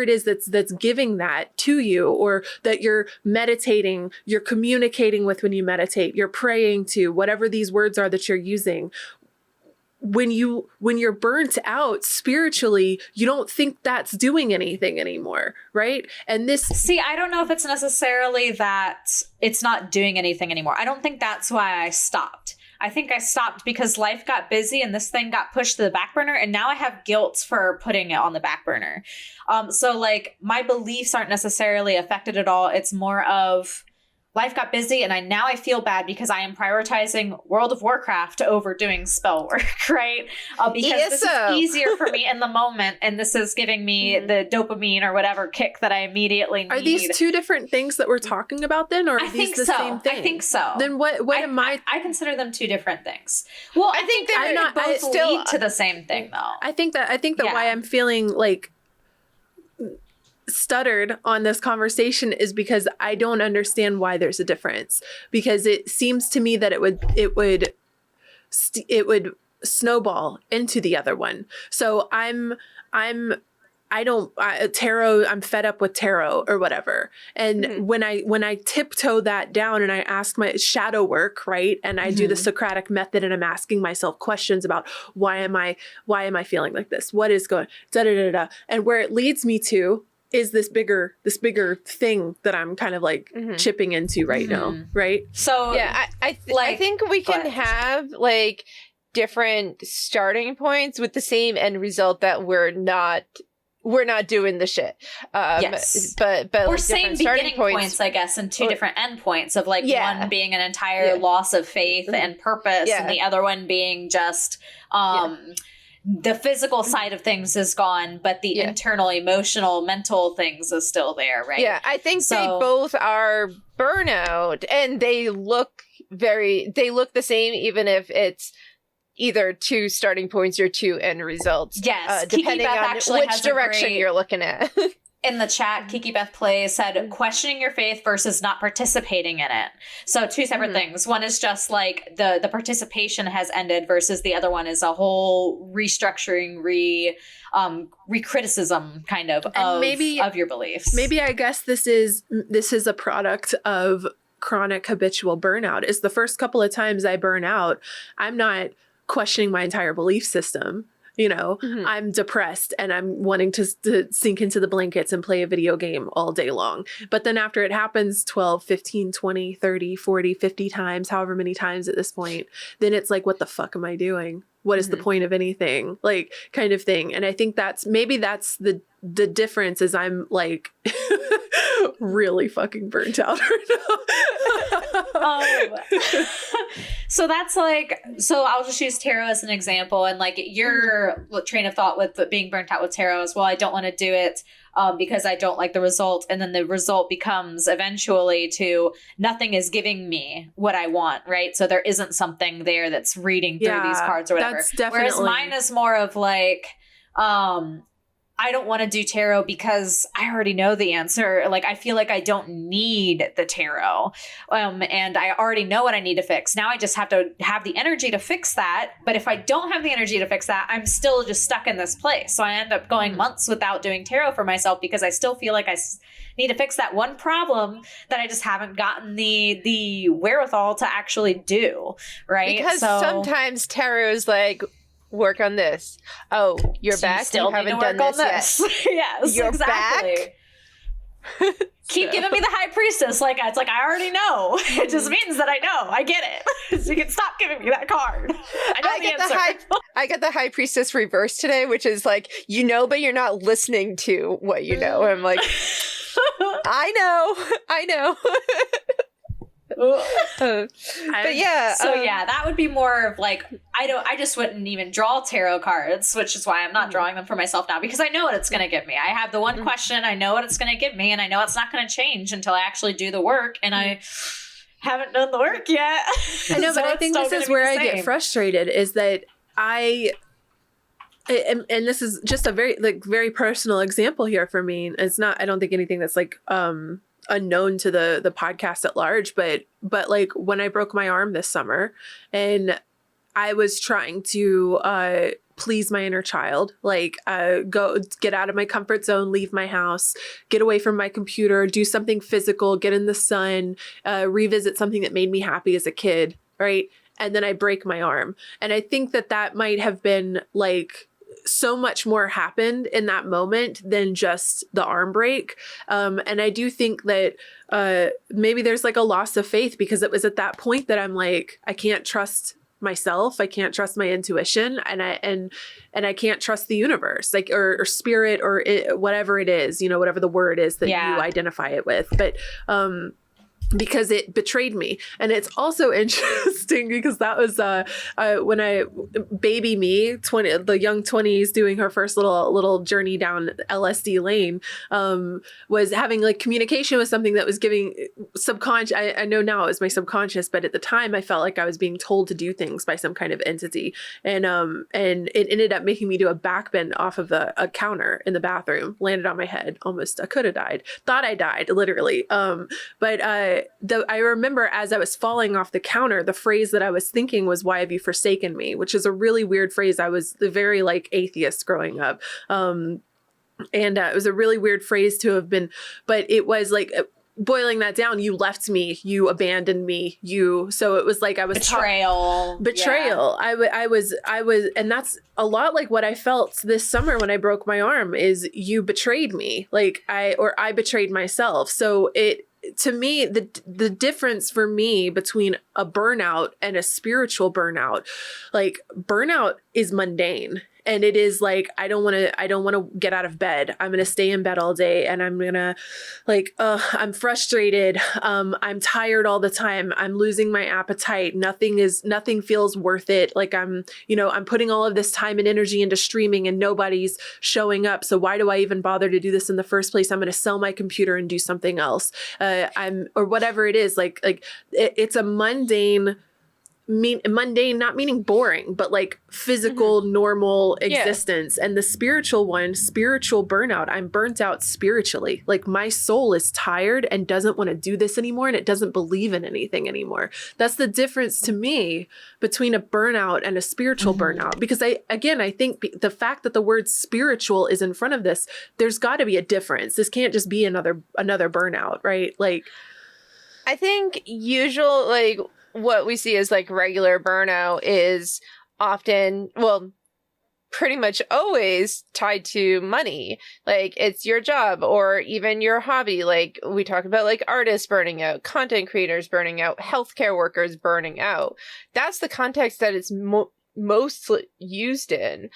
it is that's giving that to you, or that you're meditating, you're communicating with when you meditate, you're praying to, whatever these words are that you're using. When you're burnt out spiritually, you don't think that's doing anything anymore, right? And I don't know if it's necessarily that it's not doing anything anymore. I don't think that's why I stopped. I think I stopped because life got busy and this thing got pushed to the back burner, and now I have guilt for putting it on the back burner. So like my beliefs aren't necessarily affected at all. It's more of life got busy, and I feel bad because I am prioritizing World of Warcraft over doing spell work, right? Because this is easier for me in the moment, and this is giving me the dopamine or whatever kick that I immediately need. Are these two different things that we're talking about then, or are these the same thing? I think so. Then what am I? I consider them two different things. Well, I think they both lead to the same thing, though. I think that why I'm feeling like stuttered on this conversation is because I don't understand why there's a difference, because it seems to me that it would snowball into the other one. So I'm fed up with tarot or whatever. And when I tiptoe that down and I ask my shadow work, right? And I do the Socratic method, and I'm asking myself questions about why am I feeling like this? What is going and where it leads me to is this bigger thing that I'm kind of like chipping into right now, right? So yeah, I think we can have like different starting points with the same end result, that we're not doing the shit. Yes. But or like same beginning points, I guess, and two different end points of like one being an entire loss of faith and purpose, and the other one being just the physical side of things is gone, but the internal, emotional, mental things is still there, right? Yeah, I think they both are burnout, and they look the same, even if it's either two starting points or two end results. Yes, depending on which direction you're looking at. In the chat, Kiki Beth Play said, questioning your faith versus not participating in it. So two separate things. One is just like the participation has ended, versus the other one is a whole restructuring, re-criticism kind of your beliefs. Maybe I guess this is a product of chronic habitual burnout. Is the first couple of times I burn out, I'm not questioning my entire belief system. You know, I'm depressed and I'm wanting to sink into the blankets and play a video game all day long. But then after it happens 12, 15, 20, 30, 40, 50 times, however many times at this point, then it's like, what the fuck am I doing? What is the point of anything? Like, kind of thing. And I think that's the difference is I'm like really fucking burnt out right now. So that's like, so I'll just use tarot as an example, and like your train of thought with being burnt out with tarot is, well, I don't want to do it because I don't like the result. And then the result becomes eventually to nothing is giving me what I want, right? So there isn't something there that's reading through these cards or whatever. That's definitely... Whereas mine is more of like, I don't want to do tarot because I already know the answer. Like, I feel like I don't need the tarot. And I already know what I need to fix. Now I just have to have the energy to fix that. But if I don't have the energy to fix that, I'm still just stuck in this place. So I end up going months without doing tarot for myself because I still feel like I need to fix that one problem that I just haven't gotten the wherewithal to actually do. Right. Because sometimes tarot is like, work on this. Oh, you're back? Still you haven't done this yet. Yes, you're exactly. Back? Keep giving me the high priestess. Like, it's like, I already know. It just means that I know. I get it. So you can stop giving me that card. I know the answer. I got the high priestess reverse today, which is like, you know, but you're not listening to what you know. I'm like, I know. But yeah, so yeah, that would be more of like, I just wouldn't even draw tarot cards, which is why I'm not drawing them for myself now, because I know what it's going to give me. I have the one question, I know what it's going to give me, and I know it's not going to change until I actually do the work, and I haven't done the work yet. I know, so but I think this is where I get frustrated, is that and this is just a very personal example here for me. It's not, I don't think anything that's like unknown to the podcast at large, but like when I broke my arm this summer and I was trying to please my inner child, like go get out of my comfort zone, leave my house, get away from my computer, do something physical, get in the sun, revisit something that made me happy as a kid, right? And then I break my arm. And I think that might have been like, so much more happened in that moment than just the arm break. And I do think that maybe there's like a loss of faith, because it was at that point that I'm like, I can't trust myself. I can't trust my intuition, and I can't trust the universe, like, or spirit, or whatever it is, you know, whatever the word is that you identify it with. But, because it betrayed me. And it's also interesting because that was when baby me, the young 20s, doing her first little journey down LSD lane, was having like communication with something that was giving subconscious. I know now it was my subconscious, but at the time I felt like I was being told to do things by some kind of entity. And it ended up making me do a backbend off of a counter in the bathroom, landed on my head. Almost, I could have died. Thought I died, literally. But I remember as I was falling off the counter, the phrase that I was thinking was, "Why have you forsaken me?" Which is a really weird phrase. I was very like atheist growing up. And it was a really weird phrase to have been, but it was like, boiling that down, you left me, you abandoned me, so it was like I was betrayal. Yeah. I was, and that's a lot like what I felt this summer when I broke my arm, is you betrayed me. Like I betrayed myself. So to me, the difference for me between a burnout and a spiritual burnout, like burnout is mundane. And it is like, I don't want to get out of bed. I'm going to stay in bed all day, and I'm going to like, I'm frustrated. I'm tired all the time. I'm losing my appetite. Nothing feels worth it. Like I'm putting all of this time and energy into streaming and nobody's showing up. So why do I even bother to do this in the first place? I'm going to sell my computer and do something else. Or whatever it is, like it's a mundane, not meaning boring, but like physical, normal existence. And the spiritual burnout, I'm burnt out spiritually. Like my soul is tired and doesn't want to do this anymore, and it doesn't believe in anything anymore. That's the difference to me between a burnout and a spiritual burnout. Because I think the fact that the word spiritual is in front of this, there's got to be a difference. This can't just be another burnout, right? Like, I think what we see as like regular burnout is often, pretty much always tied to money. Like, it's your job or even your hobby. Like, we talk about like artists burning out, content creators burning out, healthcare workers burning out. That's the context that it's most used in.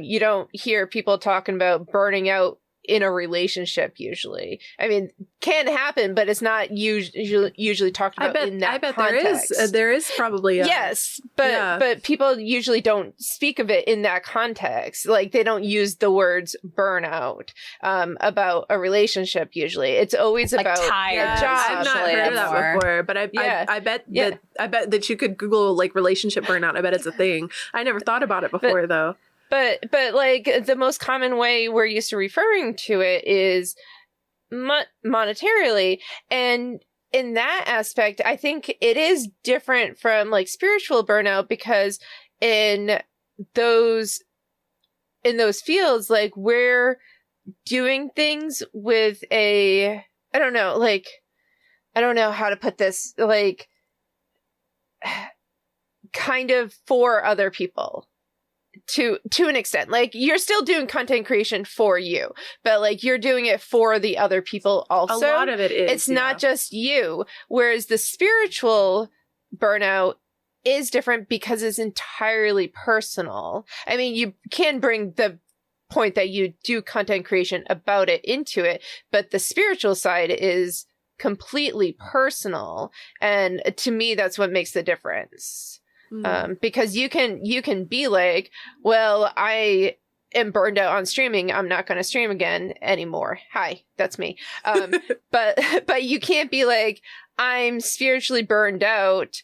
You don't hear people talking about burning out in a relationship usually. I mean, can happen, but it's not usually talked about in that context. There is probably yes, but people usually don't speak of it in that context. Like, they don't use the words burnout about a relationship usually. It's always like about your job. I've not heard of that before, but I bet that you could Google like relationship burnout. I bet it's a thing. I never thought about it before though. But like the most common way we're used to referring to it is monetarily. And in that aspect, I think it is different from like spiritual burnout, because in those fields, like, we're doing things with I don't know how to put this, like, kind of for other people. To an extent, like, you're still doing content creation for you, but like, you're doing it for the other people also. A lot of it is. It's not just you. Whereas the spiritual burnout is different because it's entirely personal. I mean, you can bring the point that you do content creation about it into it, but the spiritual side is completely personal. And to me, that's what makes the difference. Because you can be like, well, I am burned out on streaming. I'm not going to stream again anymore. Hi, that's me. But you can't be like, I'm spiritually burned out.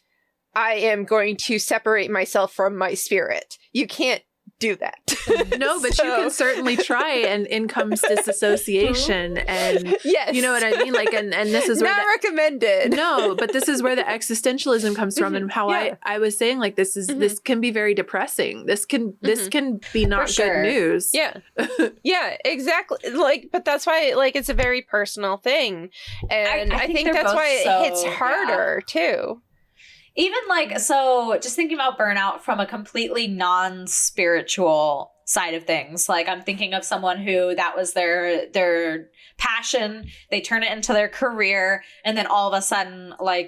I am going to separate myself from my spirit. You can't do that. No, but you can certainly try, and in comes disassociation, and yes, you know what I mean? Like, and this is where not recommended. No, but this is where the existentialism comes from, and how I was saying, like, this can be very depressing. This can be not good news. Yeah. Yeah, exactly. Like, but that's why, like, it's a very personal thing. And I think that's why it hits harder too. Even like, so just thinking about burnout from a completely non-spiritual side of things. Like, I'm thinking of someone who that was their passion. They turn it into their career. And then all of a sudden, like,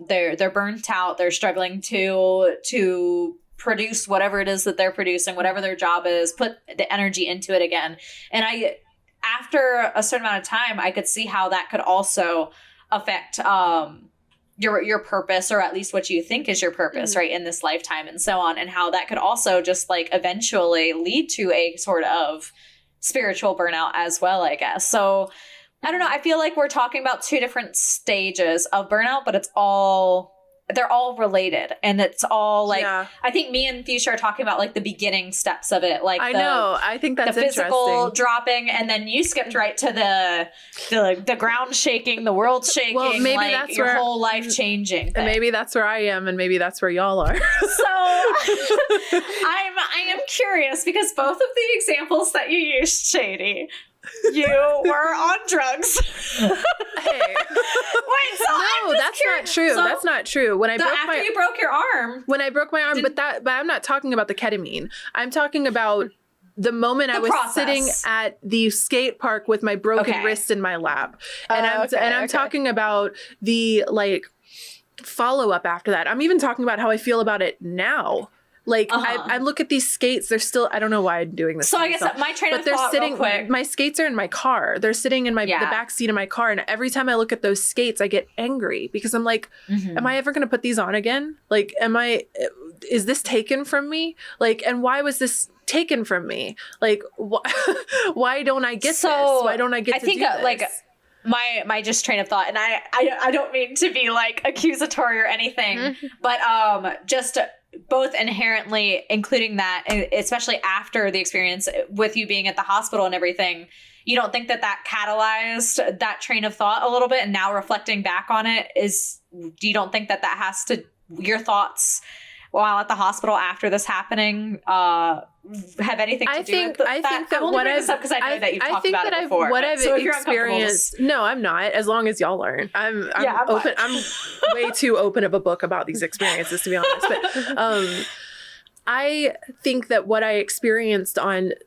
they're burnt out. They're struggling to produce whatever it is that they're producing, whatever their job is, put the energy into it again. And after a certain amount of time, I could see how that could also affect, your purpose, or at least what you think is your purpose, right, in this lifetime, and so on, and how that could also just like eventually lead to a sort of spiritual burnout as well, I guess. So I don't know. I feel like we're talking about two different stages of burnout, but they're all related, and it's all like, I think me and Fuchsia are talking about like the beginning steps of it. Like, I think that's the physical dropping, and then you skipped right to the ground shaking, the world shaking, well, maybe like that's your whole life changing thing. Maybe that's where I am, and maybe that's where y'all are. So I am curious, because both of the examples that you used, Shady, you were on drugs. Hey. Wait, so no, that's not true. So that's not true. When I you broke your arm. When I broke my arm, but I'm not talking about the ketamine. I'm talking about the moment I was sitting at the skate park with my broken wrist in my lap. And I'm talking about the like follow up after that. I'm even talking about how I feel about it now. Like, I look at these skates, they're still, I don't know why I'm doing this. So I guess my train of thought, real quick. My skates are in my car. They're sitting in the back seat of my car. And every time I look at those skates, I get angry because I'm like, am I ever going to put these on again? Like, is this taken from me? Like, and why was this taken from me? Like, why don't I get this? Why don't I get to do this? Like, my just train of thought, and I don't mean to be like accusatory or anything, but just both inherently including that, especially after the experience with you being at the hospital and everything, you don't think that catalyzed that train of thought a little bit? And now reflecting back on it, you don't think that has to, your thoughts while at the hospital after this happening have anything to do with that? I think that what I've because I know that you've talked about it before. What I've experienced. No, I'm not. As long as y'all aren't. I'm open. I'm way too open of a book about these experiences, to be honest. But I think that what I experienced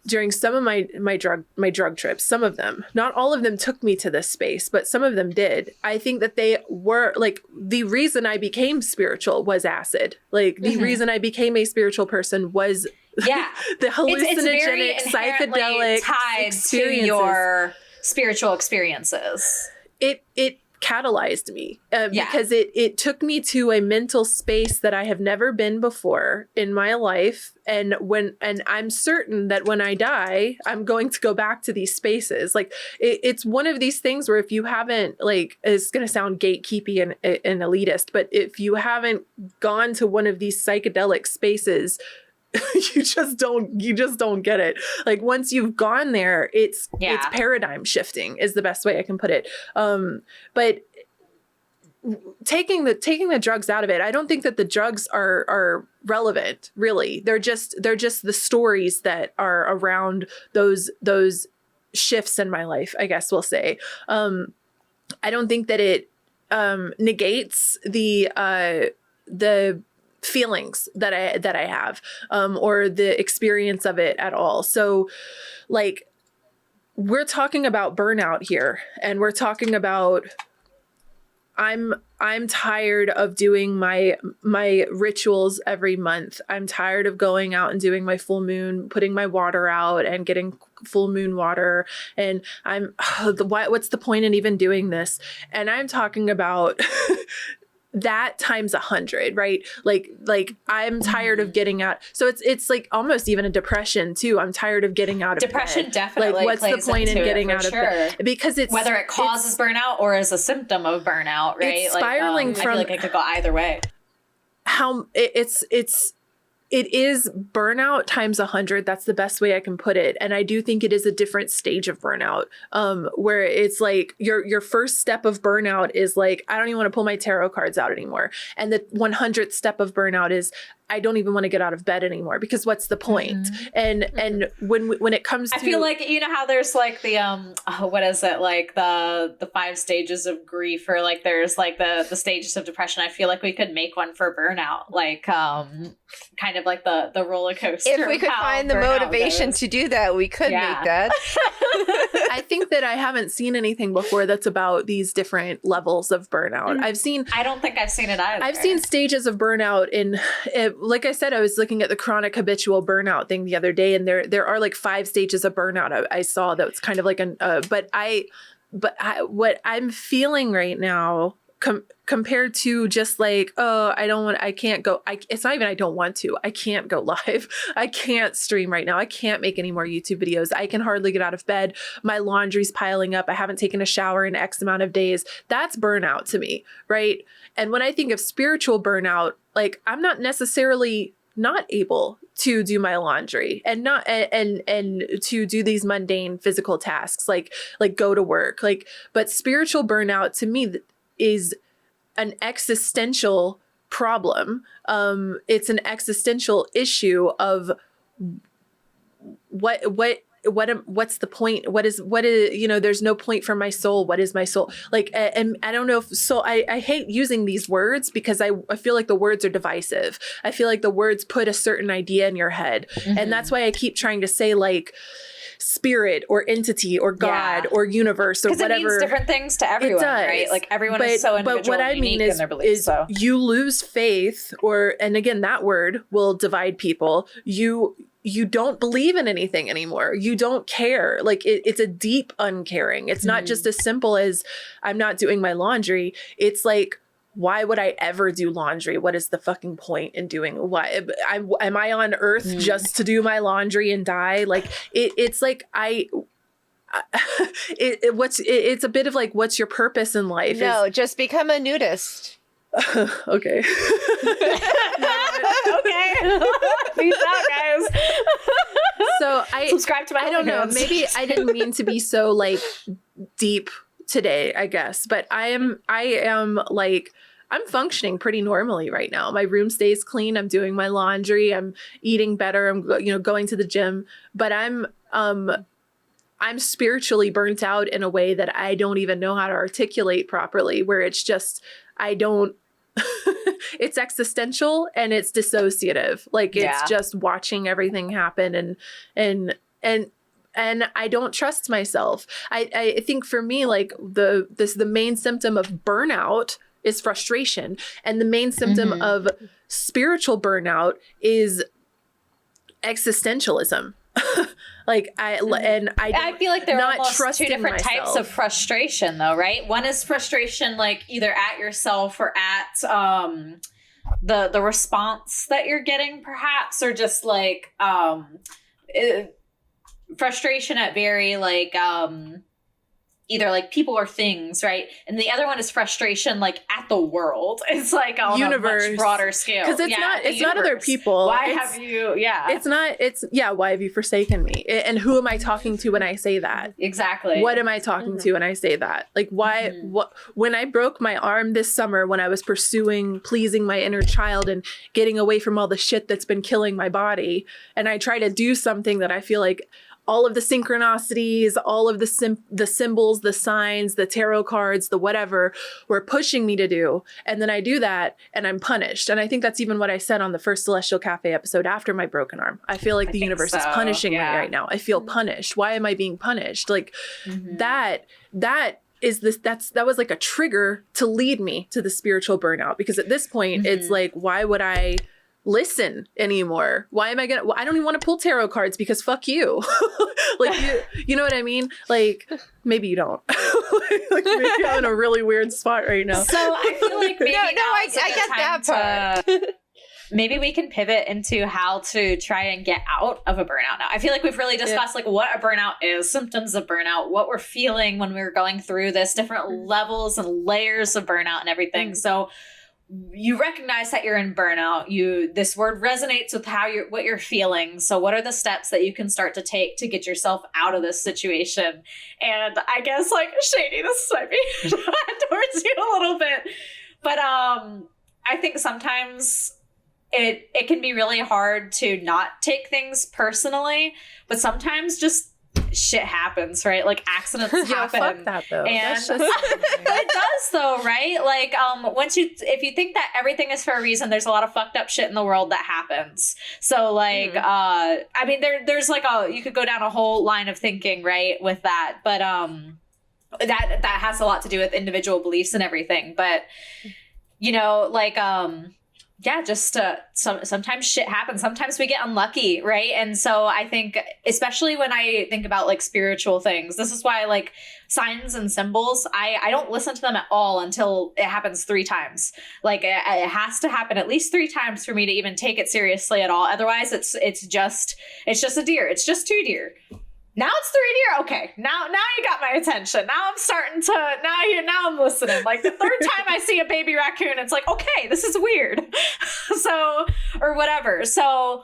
during some of my drug trips, some of them, not all of them took me to this space, but some of them did. I think that they were like, the reason I became spiritual was acid. Like the reason I became a spiritual person was the hallucinogenic, psychedelic tied experiences. to your spiritual experiences. It catalyzed me because it took me to a mental space that I have never been before in my life. And I'm certain that when I die, I'm going to go back to these spaces. Like it's one of these things where if you haven't, like, it's going to sound gatekeepy and elitist, but if you haven't gone to one of these psychedelic spaces, you just don't get it. Like once you've gone there, it's paradigm shifting is the best way I can put it. But taking the drugs out of it, I don't think that the drugs are relevant, really. They're just the stories that are around those shifts in my life, I guess we'll say. I don't think that it negates the feelings that I have, or the experience of it at all. So like we're talking about burnout here, and we're talking about, I'm tired of doing my rituals every month. I'm tired of going out and doing my full moon, putting my water out and getting full moon water. And what's the point in even doing this? And I'm talking about that times 100, right? Like I'm tired of getting out. So it's like almost even a depression too. I'm tired of getting out of depression bed. Definitely. Like what's the point in getting out of bed? Because it's whether it causes burnout or is a symptom of burnout, right? It's spiraling I feel like it could go either way. How it is burnout times 100. That's the best way I can put it. And I do think it is a different stage of burnout, where it's like your first step of burnout is like, I don't even want to pull my tarot cards out anymore. And the 100th step of burnout is, I don't even want to get out of bed anymore, because what's the point? And when it comes to, I feel like, you know how there's like the what is it, like the 5 stages of grief, or like there's like the stages of depression. I feel like we could make one for burnout, like kind of like the roller coaster. If we could find the motivation to do that, we could make that. I think that I haven't seen anything before that's about these different levels of burnout. I don't think I've seen it either. I've seen stages of burnout like I said, I was looking at the chronic habitual burnout thing the other day, and there are like 5 stages of burnout. I saw that's kind of like what I'm feeling right now compared to just like, I can't go. It's not even I don't want to. I can't go live. I can't stream right now. I can't make any more YouTube videos. I can hardly get out of bed. My laundry's piling up. I haven't taken a shower in X amount of days. That's burnout to me, right? And when I think of spiritual burnout, like I'm not necessarily not able to do my laundry and not and to do these mundane physical tasks like go to work, but spiritual burnout to me is an existential problem. It's an existential issue of what's the point? What is, there's no point for my soul. What is my soul? Like, and I don't know if soul, I hate using these words because I feel like the words are divisive. I feel like the words put a certain idea in your head. And that's why I keep trying to say like spirit or entity or God or universe or whatever. Because it means different things to everyone, right? Like everyone is so individual. But what I mean is, you lose faith, and again, that word will divide people. You don't believe in anything anymore. You don't care. Like it's a deep uncaring. It's not just as simple as I'm not doing my laundry. It's like, why would I ever do laundry? What is the fucking point in doing? Why am I on earth just to do my laundry and die? Like it's like it's a bit of like, what's your purpose in life? No, just become a nudist. Okay. Okay. Peace out, guys. So subscribe to my. I don't know. Maybe I didn't mean to be so like deep today, I guess, but I am like, I'm functioning pretty normally right now. My room stays clean. I'm doing my laundry. I'm eating better. I'm going to the gym, but I'm spiritually burnt out in a way that I don't even know how to articulate properly, where it's just, I don't it's existential and it's dissociative. Like it's just watching everything happen and I don't trust myself. I think for me, like the main symptom of burnout is frustration. And the main symptom of spiritual burnout is existentialism. Like I feel like there are almost two different myself. Types of frustration though, right? One is frustration like either at yourself or at the response that you're getting perhaps, or just like frustration at very like either like people or things, right? And the other one is frustration like at the world. It's like on universe. A much broader scale. Because it's not other people. Why have you why have you forsaken me? And who am I talking to when I say that? Exactly. What am I talking to when I say that? Like why when I broke my arm this summer, when I was pursuing pleasing my inner child and getting away from all the shit that's been killing my body, and I try to do something that I feel like all of the synchronicities, all of the symbols, the signs, the tarot cards, the whatever were pushing me to do. And then I do that and I'm punished. And I think that's even what I said on the first Celestial Cafe episode after my broken arm. I feel like the universe is punishing me right now. I feel punished. Why am I being punished? Like that was like a trigger to lead me to the spiritual burnout. Because at this point, it's like, why would I listen anymore? Why am I gonna? I don't even want to pull tarot cards because fuck you. Like you know what I mean? Like maybe you don't. Like maybe I'm in a really weird spot right now. So I feel like maybe I get that part. Maybe we can pivot into how to try and get out of a burnout now. I feel like we've really discussed like what a burnout is, symptoms of burnout, what we're feeling when we were going through this, different levels and layers of burnout and everything. So you recognize that you're in burnout. This word resonates with what you're feeling. So what are the steps that you can start to take to get yourself out of this situation? And I guess like Shady, this might be towards you a little bit, but I think sometimes it can be really hard to not take things personally, but sometimes just shit happens, right? Like accidents happen. Fuck that though. And it does though, right? Like if you think that everything is for a reason, there's a lot of fucked up shit in the world that happens. So like I mean there's like you could go down a whole line of thinking, right, with that. But that has a lot to do with individual beliefs and everything. But you know, like just sometimes shit happens. Sometimes we get unlucky, right? And so I think, especially when I think about like spiritual things, this is why like signs and symbols, I don't listen to them at all until it happens 3 times. Like it has to happen at least 3 times for me to even take it seriously at all. Otherwise, it's just a deer. It's just 2 deer. Now it's 3 deer. Okay, now you got my attention. Now I'm starting to now I'm listening. Like the 3rd time I see a baby raccoon, it's like, okay, this is weird. So or whatever. So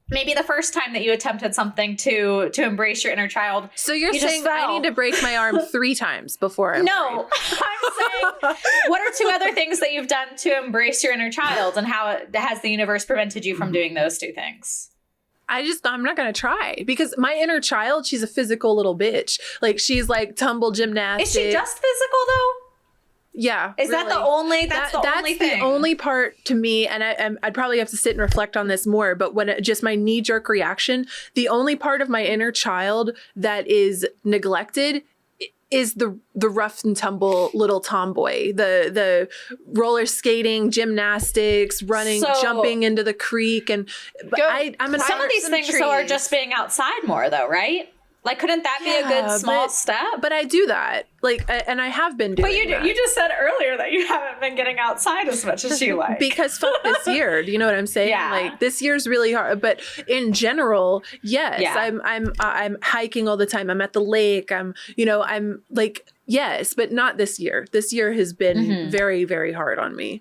maybe the first time that you attempted something to embrace your inner child. So you're saying I need to break my arm 3 times before I'm No, I'm saying what are 2 other things that you've done to embrace your inner child, and how has the universe prevented you from doing those 2 things? I'm not going to try, because my inner child, she's a physical little bitch. Like she's like tumble gymnastics. Is she just physical though? Yeah. Is really. That the only, that's the only thing? That's the only part to me. And I'd probably have to sit and reflect on this more, but just my knee jerk reaction, the only part of my inner child that is neglected is the rough and tumble little tomboy, the roller skating, gymnastics, running, jumping into the creek, and some of these things are just being outside more, though, right? Like, couldn't that be a good small step? But I do that, like, and I have been doing. But you just said earlier that you haven't been getting outside as much as you like. Because fuck this year. Do you know what I'm saying? Yeah. Like this year's really hard. But in general, yes, I'm hiking all the time. I'm at the lake. I'm like. Yes, but not this year. This year has been very, very hard on me.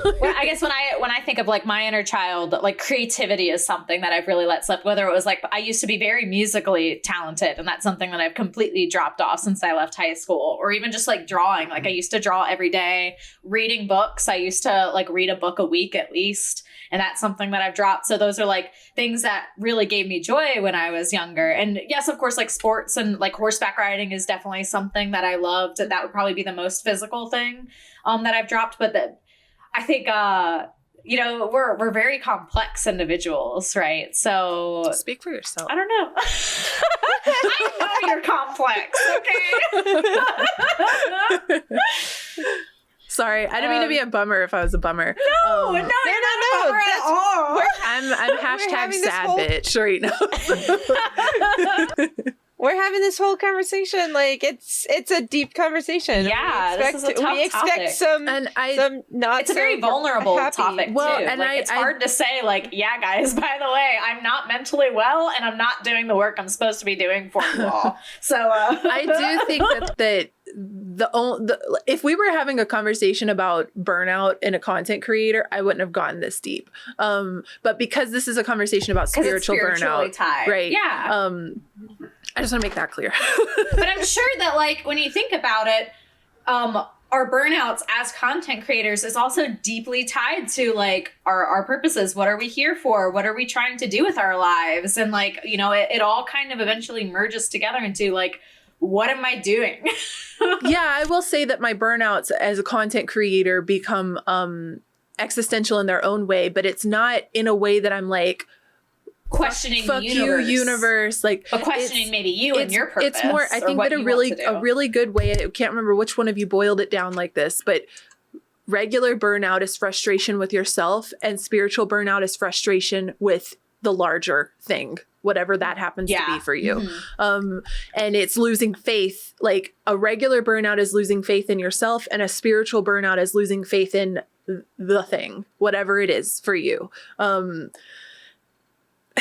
Well, I guess when I think of like my inner child, like creativity is something that I've really let slip. Whether it was like I used to be very musically talented, and that's something that I've completely dropped off since I left high school, or even just like drawing. Like I used to draw every day. Reading books, I used to like read a book a week at least. And that's something that I've dropped. So those are like things that really gave me joy when I was younger. And yes, of course, like sports and like horseback riding is definitely something that I loved. And that would probably be the most physical thing that I've dropped. But I think, we're very complex individuals, right? So Speak for yourself. I don't know. I know you're complex, okay? Sorry, I didn't mean to be a bummer if I was a bummer. No, you're not a bummer at all. I'm hashtag sad bitch right now. We're having this whole conversation like it's a deep conversation. Yeah, this is a tough we expect topic. some not. It's a very vulnerable topic too. Well, and it's hard to say like, yeah, guys. By the way, I'm not mentally well, and I'm not doing the work I'm supposed to be doing for you all. So I do think that if we were having a conversation about burnout in a content creator, I wouldn't have gotten this deep. But because this is a conversation about spiritual burnout, tied. Right? Yeah. I just want to make that clear. But I'm sure that, like, when you think about it, our burnouts as content creators is also deeply tied to, like, our purposes. What are we here for? What are we trying to do with our lives? And, like, it all kind of eventually merges together into, like, what am I doing? Yeah, I will say that my burnouts as a content creator become existential in their own way, but it's not in a way that I'm like, questioning fuck the universe. you universe, like, but questioning maybe you and your purpose. It's more, I think that a really good way, I can't remember which one of you boiled it down like this, but regular burnout is frustration with yourself, and spiritual burnout is frustration with the larger thing, whatever that happens to be for you. Mm-hmm. And it's losing faith. Like, a regular burnout is losing faith in yourself, and a spiritual burnout is losing faith in the thing, whatever it is for you.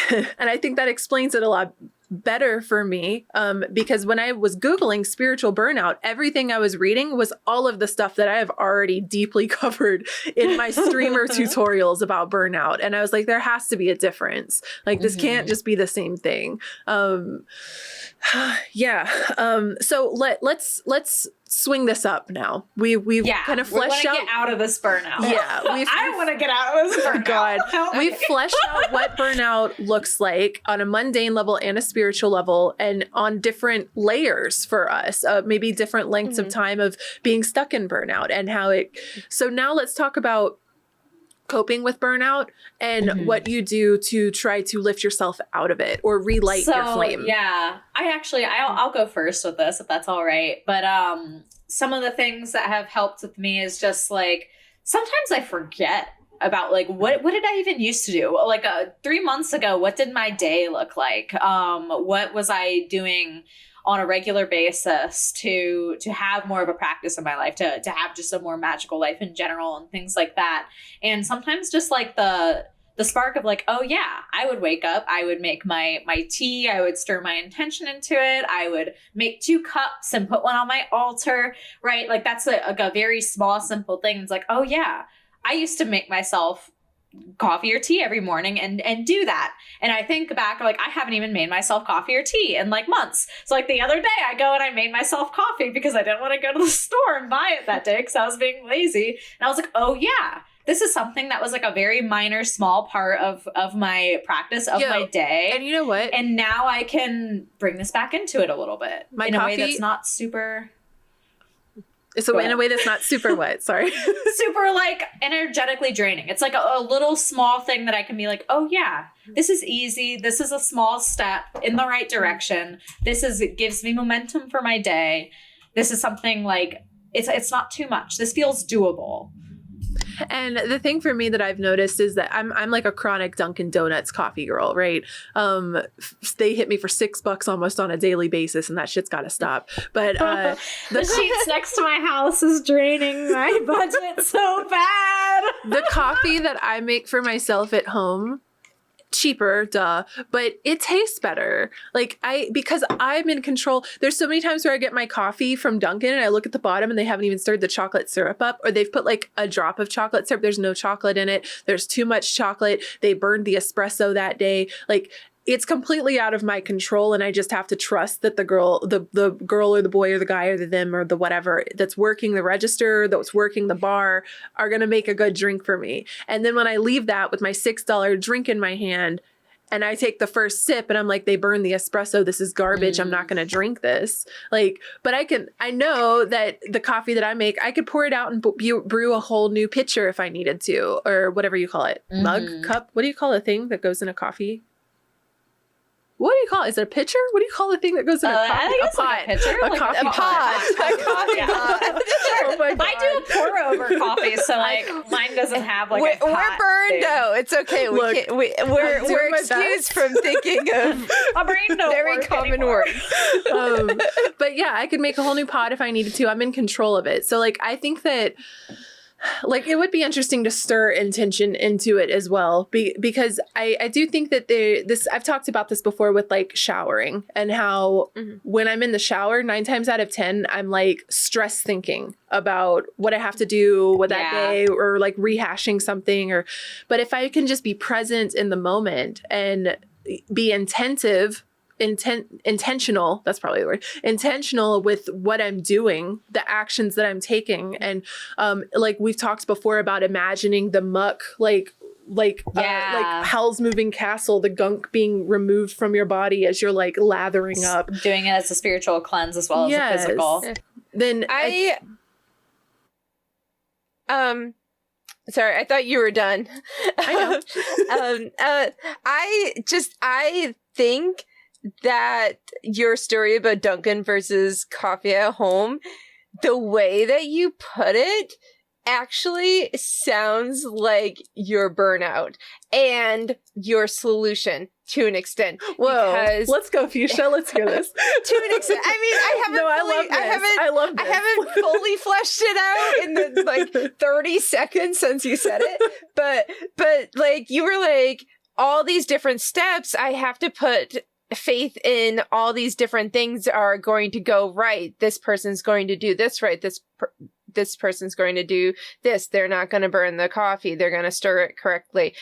And I think that explains it a lot better for me, because when I was Googling spiritual burnout, everything I was reading was all of the stuff that I have already deeply covered in my streamer tutorials about burnout. And I was like, there has to be a difference. Like, this can't just be the same thing. So let's swing this up now. We've kind of fleshed out. Get out of this burnout. Yeah, I want to get out of this burnout. God, we've fleshed out what burnout looks like on a mundane level and a spiritual level, and on different layers for us. Maybe different lengths of time of being stuck in burnout and how it. So now let's talk about coping with burnout and what you do to try to lift yourself out of it or relight your flame. Yeah, I'll go first with this if that's all right. But some of the things that have helped with me is just like, sometimes I forget about like, what did I even used to do? Like 3 months ago, what did my day look like? What was I doing on a regular basis to have more of a practice in my life, to have just a more magical life in general and things like that. And sometimes just like the spark of like, oh yeah, I would wake up, I would make my tea, I would stir my intention into it, I would make 2 cups and put one on my altar, right? Like, that's a very small, simple thing. It's like, oh yeah, I used to make myself coffee or tea every morning and do that. And I think back, like, I haven't even made myself coffee or tea in like months. So like the other day I go and I made myself coffee because I didn't want to go to the store and buy it that day because I was being lazy. And I was like, oh yeah, this is something that was like a very minor, small part of my practice of my day. And you know what? And now I can bring this back into it a little bit in a way that's not super... So in a way that's not super what? Sorry. Super like energetically draining. It's like a little small thing that I can be like, oh yeah, this is easy. This is a small step in the right direction. It gives me momentum for my day. This is something like, it's not too much. This feels doable. And the thing for me that I've noticed is that I'm like a chronic Dunkin' Donuts coffee girl, right? They hit me for $6 almost on a daily basis, and that shit's got to stop. But the sheets next to my house is draining my budget so bad. The coffee that I make for myself at home, cheaper, duh, but it tastes better. Like, because I'm in control. There's so many times where I get my coffee from Dunkin' and I look at the bottom and they haven't even stirred the chocolate syrup up, or they've put like a drop of chocolate syrup. There's no chocolate in it. There's too much chocolate. They burned the espresso that day. Like, it's completely out of my control, and I just have to trust that the girl or the boy or the guy or the them or the whatever that's working the register, that's working the bar, are going to make a good drink for me. And then when I leave that with my $6 drink in my hand and I take the first sip and I'm like, they burned the espresso. This is garbage. I'm not going to drink this. Like, but I know that the coffee that I make, I could pour it out and brew a whole new pitcher if I needed to, or whatever you call it. Mug, cup. What do you call a thing that goes in a coffee? What do you call it? Is it a pitcher? What do you call the thing that goes in a coffee? I think it's pot. like a pitcher. A coffee pot. A coffee pot. Oh my God. I do a pour over coffee, so like mine doesn't have like a we're pot burned thing. though. It's okay. Look, We're excused from thinking of My brain don't very work common anymore. words. But yeah, I could make a whole new pot if I needed to. I'm in control of it. So like, I think that like it would be interesting to stir intention into it as well, because I do think that I've talked about this before with like showering and how when I'm in the shower, 9 times out of 10, I'm like stress thinking about what I have to do with that day, or like rehashing something, but if I can just be present in the moment and be intentional, that's probably the word, intentional with what I'm doing, the actions that I'm taking. And like we've talked before about imagining the muck, like Howl's Moving Castle, the gunk being removed from your body as you're like lathering up. Doing it as a spiritual cleanse as well as a physical. Then sorry, I thought you were done. I know. I think that your story about Duncan versus coffee at home, the way that you put it actually sounds like your burnout and your solution to an extent. Whoa, Because let's go, Fuchsia. Let's hear this. to an extent. I mean, I haven't fully fleshed it out in the like 30 seconds since you said it. But like you were like, all these different steps, I have to put faith in all these different things are going to go right. This person's going to do this right. This person's going to do this. They're not going to burn the coffee. They're going to stir it correctly.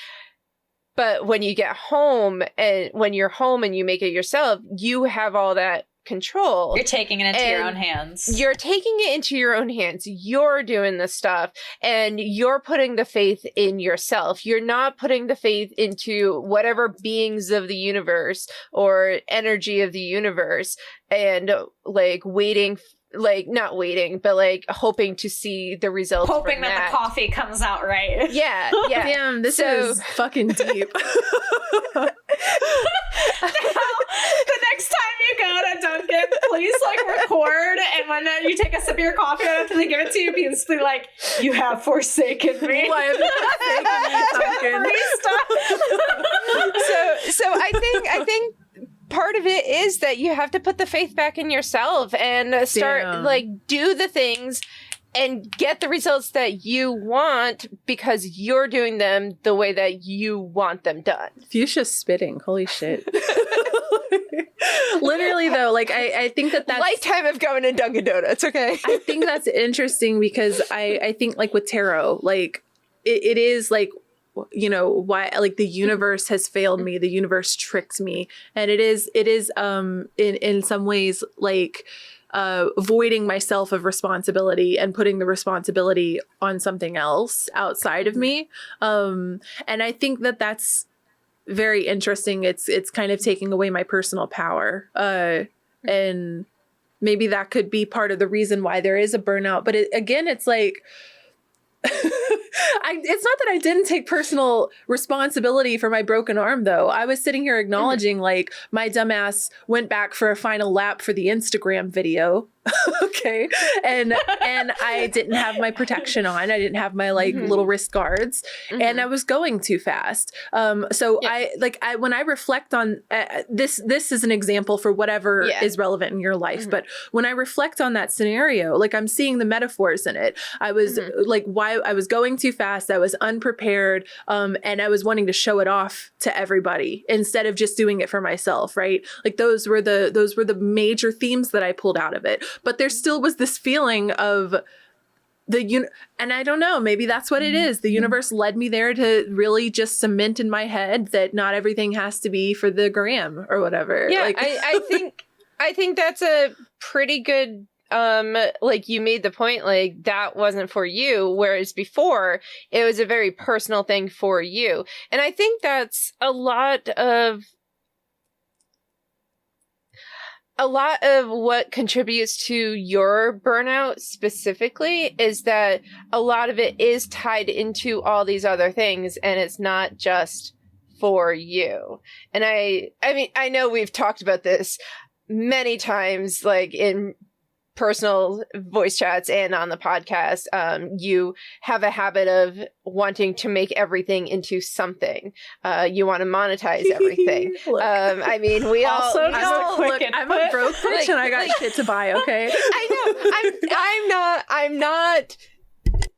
But when you get home and when you're home and you make it yourself, you have all that control. You're taking it into your own hands. You're taking it into your own hands. You're doing this stuff and you're putting the faith in yourself. You're not putting the faith into whatever beings of the universe or energy of the universe and like not waiting, but like hoping to see the results. Hoping that the coffee comes out right. Yeah. Damn, this is fucking deep. The next time you go to Dunkin', please like record, and when you take a sip of your coffee after they give it to you, be instantly like, "You have forsaken me." Why have you forsaken me, Duncan? So I think part of it is that you have to put the faith back in yourself and start like do the things and get the results that you want because you're doing them the way that you want them done. Fuchsia's spitting. Holy shit. Literally though, like I think that's lifetime of going to Dunkin' Donuts. Okay. I think that's interesting because I think like with tarot, like it is like, you know, why like the universe has failed me, the universe tricked me, and it is in some ways like voiding myself of responsibility and putting the responsibility on something else outside of me, and I think that that's very interesting. It's kind of taking away my personal power, and maybe that could be part of the reason why there is a burnout. But it's like it's not that I didn't take personal responsibility for my broken arm, though. I was sitting here acknowledging like my dumbass went back for a final lap for the Instagram video. Okay. And I didn't have my protection on. I didn't have my like little wrist guards, and I was going too fast. So yeah. When I reflect on this is an example for whatever is relevant in your life. But when I reflect on that scenario, like I'm seeing the metaphors in it. I was like, why I was going too fast. I was unprepared. And I was wanting to show it off to everybody instead of just doing it for myself. Right. Like those were the major themes that I pulled out of it. But there still was this feeling of and I don't know, maybe that's what it is. The universe led me there to really just cement in my head that not everything has to be for the gram or whatever. Yeah, like, I think that's a pretty good like you made the point, like that wasn't for you, whereas before it was a very personal thing for you. And I think that's a lot of what contributes to your burnout specifically is that a lot of it is tied into all these other things, and it's not just for you. And I mean, I know we've talked about this many times, like in personal voice chats and on the podcast. You have a habit of wanting to make everything into something. You want to monetize everything. I mean, we also, all look, I'm a broke bitch and I got shit to buy. Okay, I know. I'm not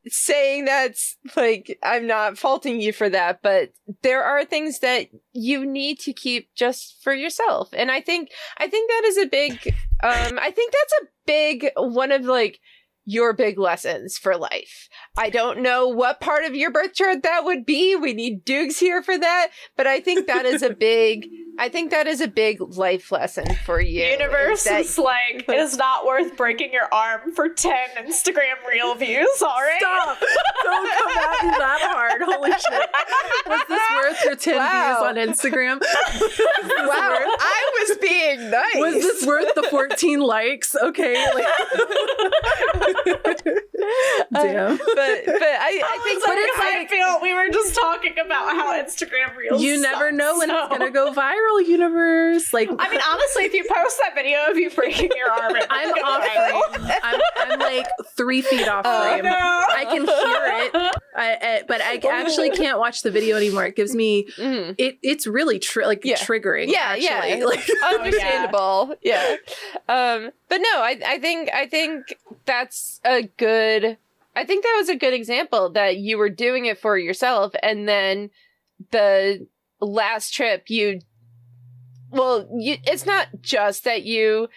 saying that's like, I'm not faulting you for that, but there are things that you need to keep just for yourself. And I think that is a big, I think that's a big one of like your big lessons for life. I don't know what part of your birth chart that would be. We need Dukes here for that. But I think that is a big life lesson for you. Universe is like, it is not worth breaking your arm for 10 Instagram reel views, all right? Stop! Don't come at me that hard. Holy shit. Was this worth your 10 views on Instagram? Wow, I was being nice. Was this worth the 14 likes? Okay. Like... Damn. But I think but it's like, I feel we were just talking about how Instagram reels you never suck, know when it's gonna go viral, universe. Like, I mean, honestly, if you post that video of you breaking your arm, I'm off frame. I'm like 3 feet off frame. No. I can hear it, but I actually can't watch the video anymore. It gives me it's really triggering. Yeah, actually. yeah, like, understandable. Yeah. But no, I think that's a good. I think that was a good example that you were doing it for yourself, and then the last trip it's not just that you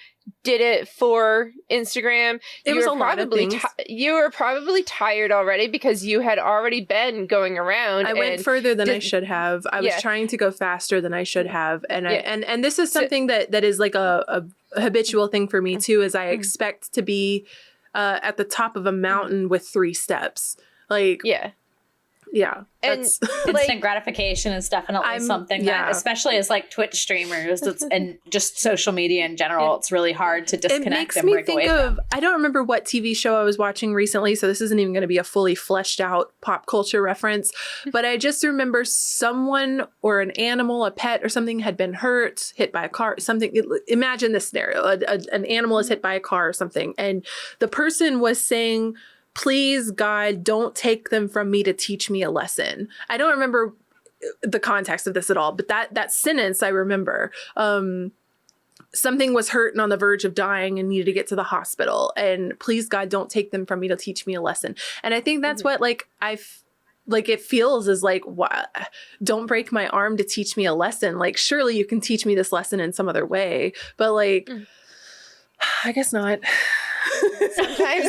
did it for Instagram. It was a lot of things. You were probably tired already because you had already been going around. I went further than I should have. I was trying to go faster than I should have, and and this is something that is like a habitual thing for me too. Is I expect to be at the top of a mountain with 3 steps. Like yeah. And instant gratification is definitely something that, especially as like Twitch streamers, and just social media in general, it's really hard to disconnect and break away from. I don't remember what TV show I was watching recently, so this isn't even going to be a fully fleshed out pop culture reference, but I just remember someone or an animal, a pet or something had been hurt, hit by a car, something. Imagine this scenario. An animal is hit by a car or something, and the person was saying, "Please, God, don't take them from me to teach me a lesson." I don't remember the context of this at all, but that sentence I remember. Something was hurt and on the verge of dying and needed to get to the hospital. And please, God, don't take them from me to teach me a lesson. And I think that's what it feels is like, what? Don't break my arm to teach me a lesson. Like, surely you can teach me this lesson in some other way. But like, I guess not. Sometimes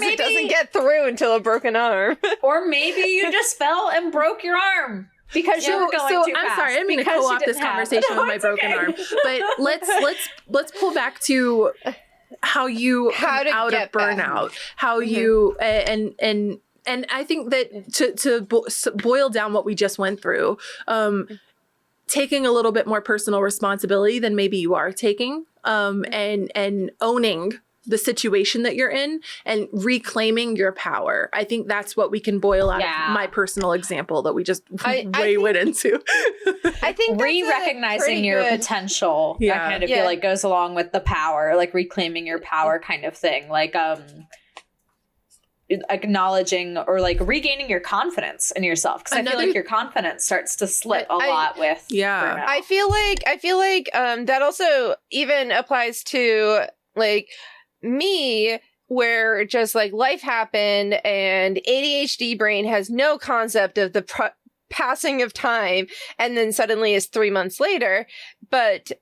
it doesn't get through until a broken arm. Or maybe you just fell and broke your arm because you were going too fast. I'm sorry, I didn't mean to co-opt this conversation with my broken arm. But let's pull back to how you come out of burnout. How you and I think that to boil down what we just went through, taking a little bit more personal responsibility than maybe you are taking, and owning the situation that you're in and reclaiming your power. I think that's what we can boil out of my personal example that we just went into. I think re-recognizing your potential, I kind of feel like goes along with the power, like reclaiming your power kind of thing. Like, acknowledging or like regaining your confidence in yourself, because I feel like your confidence starts to slip a lot with burnout. I feel like that also even applies to like me, where just like life happened and ADHD brain has no concept of the passing of time, and then suddenly is 3 months later. But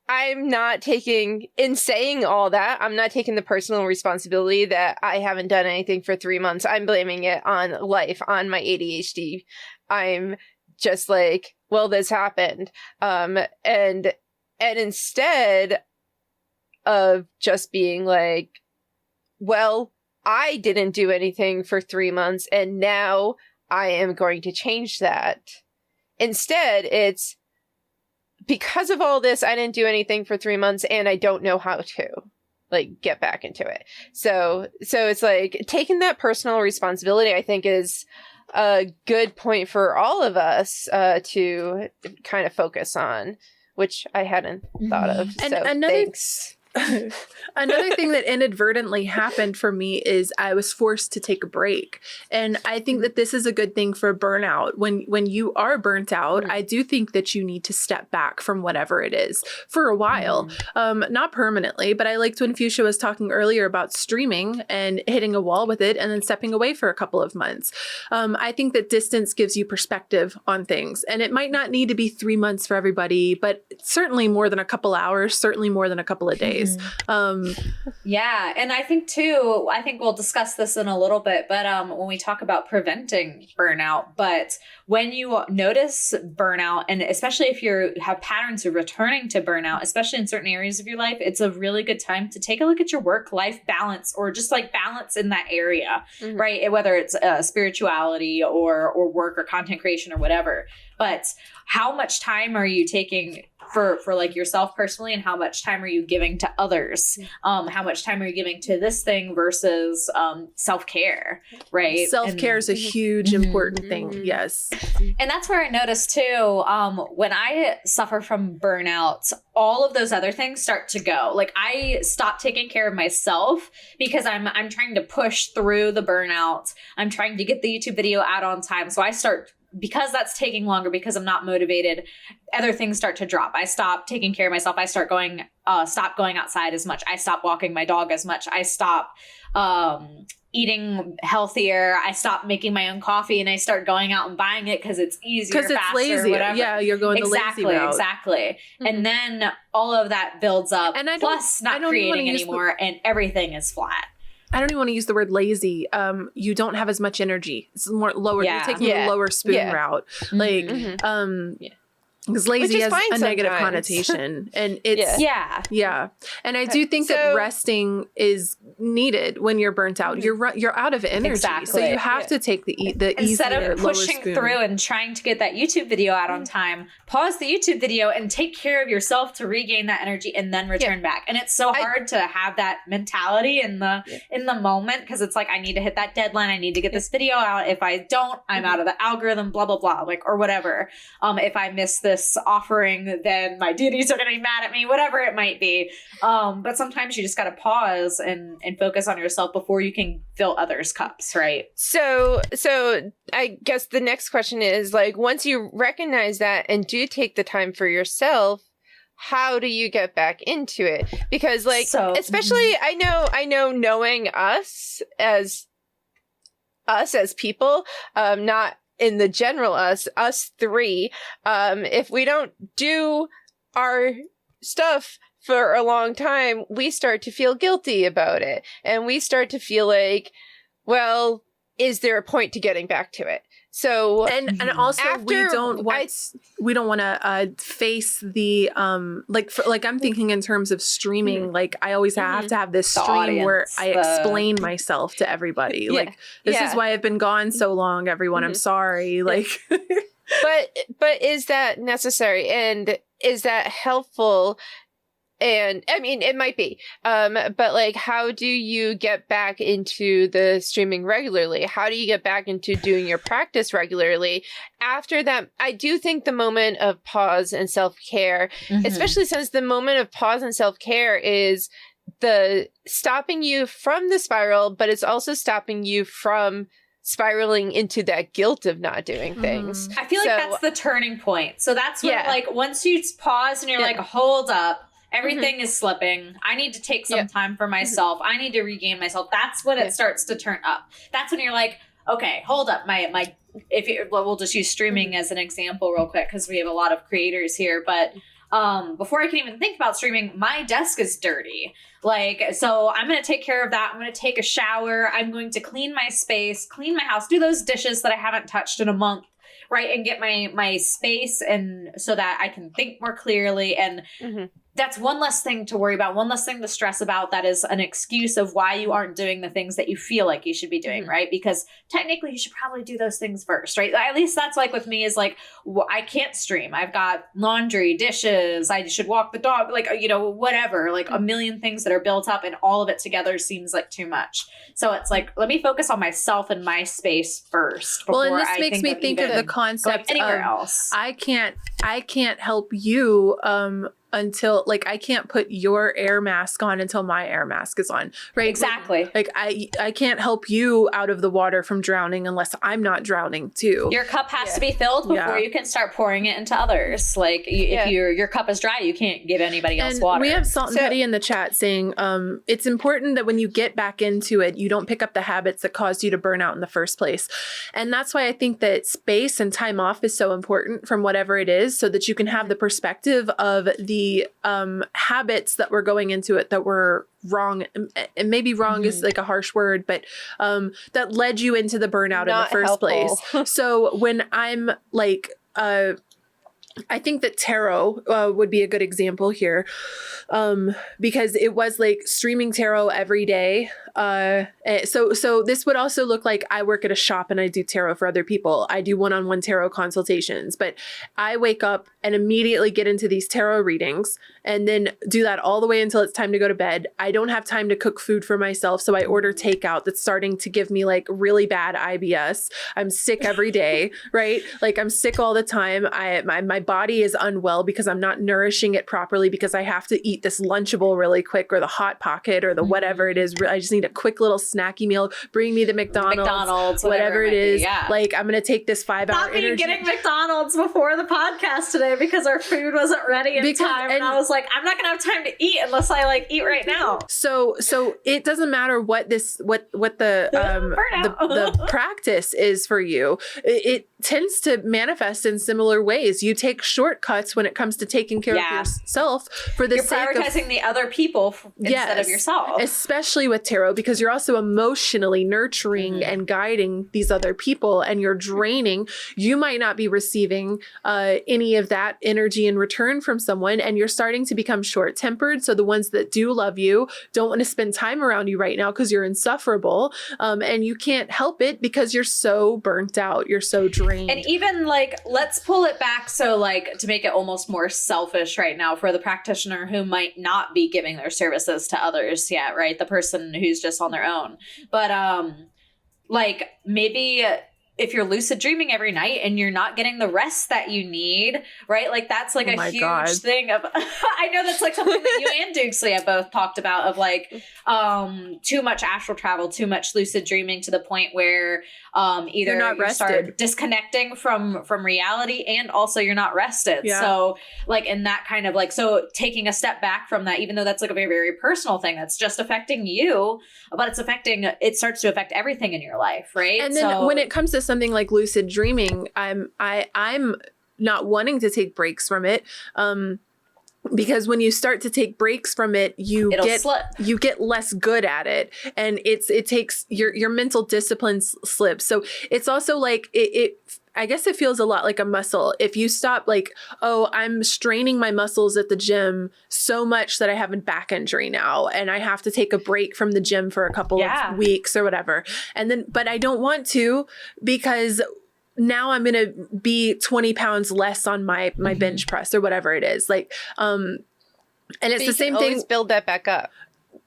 I'm not in saying all that, I'm not taking the personal responsibility that I haven't done anything for 3 months. I'm blaming it on life, on my ADHD. I'm just like, well, this happened. And instead, of just being like, well, I didn't do anything for 3 months and now I am going to change that. Instead, it's because of all this, I didn't do anything for 3 months and I don't know how to like get back into it. So it's like taking that personal responsibility, I think, is a good point for all of us to kind of focus on, which I hadn't thought of. And so thanks. Another thing that inadvertently happened for me is I was forced to take a break. And I think that this is a good thing for burnout. When you are burnt out, I do think that you need to step back from whatever it is for a while. Not permanently, but I liked when Fuchsia was talking earlier about streaming and hitting a wall with it and then stepping away for a couple of months. I think that distance gives you perspective on things. And it might not need to be 3 months for everybody, but certainly more than a couple hours, certainly more than a couple of days. Yeah. And I think too, we'll discuss this in a little bit, but when we talk about preventing burnout, but when you notice burnout, and especially if you have patterns of returning to burnout, especially in certain areas of your life, it's a really good time to take a look at your work-life balance, or just like balance in that area, right? Whether it's spirituality or work or content creation or whatever. But how much time are you taking for like yourself personally, and how much time are you giving to others? How much time are you giving to this thing versus self-care, right? Self-care is a huge, important thing. Yes. And that's where I noticed too, when I suffer from burnout, all of those other things start to go. Like I stop taking care of myself because I'm trying to push through the burnout. I'm trying to get the YouTube video out on time. So I start, because that's taking longer, because I'm not motivated, other things start to drop. I stop taking care of myself. I stop going outside as much. I stop walking my dog as much. I stop eating healthier. I stop making my own coffee and I start going out and buying it because it's easier, because it's lazy. Yeah, you're going the lazy route. Exactly. And then all of that builds up. And plus not creating anymore, and everything is flat. I don't even want to use the word lazy. You don't have as much energy. It's more lower. You're taking the lower spoon route. Like, because lazy has a negative connotation, and it's and I do think that resting is needed when you're burnt out. You're out of energy, so you have to take the instead easier, of pushing through and trying to get that YouTube video out on time. Pause the YouTube video and take care of yourself to regain that energy, and then return back. And it's so hard to have that mentality in the moment, because it's like, I need to hit that deadline. I need to get this video out. If I don't, I'm out of the algorithm. Blah blah blah, like, or whatever. If I miss this offering, then my duties are going to be mad at me, whatever it might be. But sometimes you just got to pause and focus on yourself before you can fill others' cups, right? So I guess the next question is, like, once you recognize that and do take the time for yourself, how do you get back into it? Because, like, especially I know knowing us as people, not in the general us three, if we don't do our stuff for a long time, we start to feel guilty about it. And we start to feel like, well, is there a point to getting back to it? So and also we don't want to face the like I'm thinking in terms of streaming. Like I always have to have this stream where I explain myself to everybody. Like this is why I've been gone so long, everyone. I'm sorry. Like but is that necessary, and is that helpful? And I mean, it might be, but like, how do you get back into the streaming regularly? How do you get back into doing your practice regularly? After that, I do think the moment of pause and self-care, especially since the moment of pause and self-care is the stopping you from the spiral, but it's also stopping you from spiraling into that guilt of not doing things. I feel like that's the turning point. So that's when, like, once you pause and you're like, hold up, everything is slipping. I need to take some time for myself. I need to regain myself. That's when it starts to turn up. That's when you're like, okay, hold up. We'll just use streaming as an example real quick, because we have a lot of creators here. But before I can even think about streaming, my desk is dirty. Like, so I'm going to take care of that. I'm going to take a shower. I'm going to clean my space, clean my house, do those dishes that I haven't touched in a month. Right. And get my space, and so that I can think more clearly. And that's one less thing to worry about, one less thing to stress about. That is an excuse of why you aren't doing the things that you feel like you should be doing, right? Because technically you should probably do those things first, right? At least that's like with me is like, I can't stream. I've got laundry, dishes, I should walk the dog, like, you know, whatever, like a million things that are built up, and all of it together seems like too much. So it's like, let me focus on myself and my space first. Well, and this makes me think of the concept anywhere else. I can't help you until, like, I can't put your air mask on until my air mask is on, right? Exactly. Like I can't help you out of the water from drowning unless I'm not drowning too. Your cup has to be filled before you can start pouring it into others. Like if your cup is dry, you can't give anybody else water. We have Salt and Petty in the chat saying it's important that when you get back into it, you don't pick up the habits that caused you to burn out in the first place. And that's why I think that space and time off is so important from whatever it is, so that you can have the perspective of the habits that were going into it that were wrong, and maybe wrong is like a harsh word, but that led you into the burnout in the first place. So when I'm like, I think that tarot would be a good example here, because it was like streaming tarot every day. So this would also look like I work at a shop and I do tarot for other people. I do one-on-one tarot consultations, but I wake up and immediately get into these tarot readings and then do that all the way until it's time to go to bed. I don't have time to cook food for myself, so I order takeout that's starting to give me like really bad IBS. I'm sick every day, right? Like I'm sick all the time. My body is unwell because I'm not nourishing it properly, because I have to eat this Lunchable really quick, or the Hot Pocket, or the whatever it is. I just need a quick little snacky meal. Bring me the McDonald's, whatever it is. Like I'm going to take this 5-hour energy. Getting McDonald's before the podcast today because our food wasn't ready in time. And I was like, I'm not going to have time to eat unless I like eat right now. So it doesn't matter what the practice is for you. It tends to manifest in similar ways. You take shortcuts when it comes to taking care of yourself for the sake of prioritizing the other people instead of yourself. Especially with tarot, because you're also emotionally nurturing and guiding these other people, and you're draining. You might not be receiving any of that energy in return from someone, and you're starting to become short-tempered. So the ones that do love you don't want to spend time around you right now because you're insufferable, and you can't help it because you're so burnt out. You're so drained. And even like, let's pull it back. So like, to make it almost more selfish right now for the practitioner who might not be giving their services to others yet, right? The person who's just on their own. But like maybe if you're lucid dreaming every night and you're not getting the rest that you need, right? Like that's like a huge thing of, I know that's like something that you and Dukesley have both talked about, of like too much astral travel, too much lucid dreaming, to the point where either you start disconnecting from reality, and also you're not rested. So like in that kind of like, so taking a step back from that, even though that's like a very, very personal thing that's just affecting you, but it starts to affect everything in your life, right? And then when it comes to something like lucid dreaming, I'm not wanting to take breaks from it. Because when you start to take breaks from it, you get less good at it, and it takes your mental discipline slips. So it's also like I guess it feels a lot like a muscle. If you stop, like, oh, I'm straining my muscles at the gym so much that I have a back injury now, and I have to take a break from the gym for a couple of weeks or whatever. And then, but I don't want to, because now I'm going to be 20 pounds less on my bench press or whatever it is. Like, and it's the same thing. Always build that back up.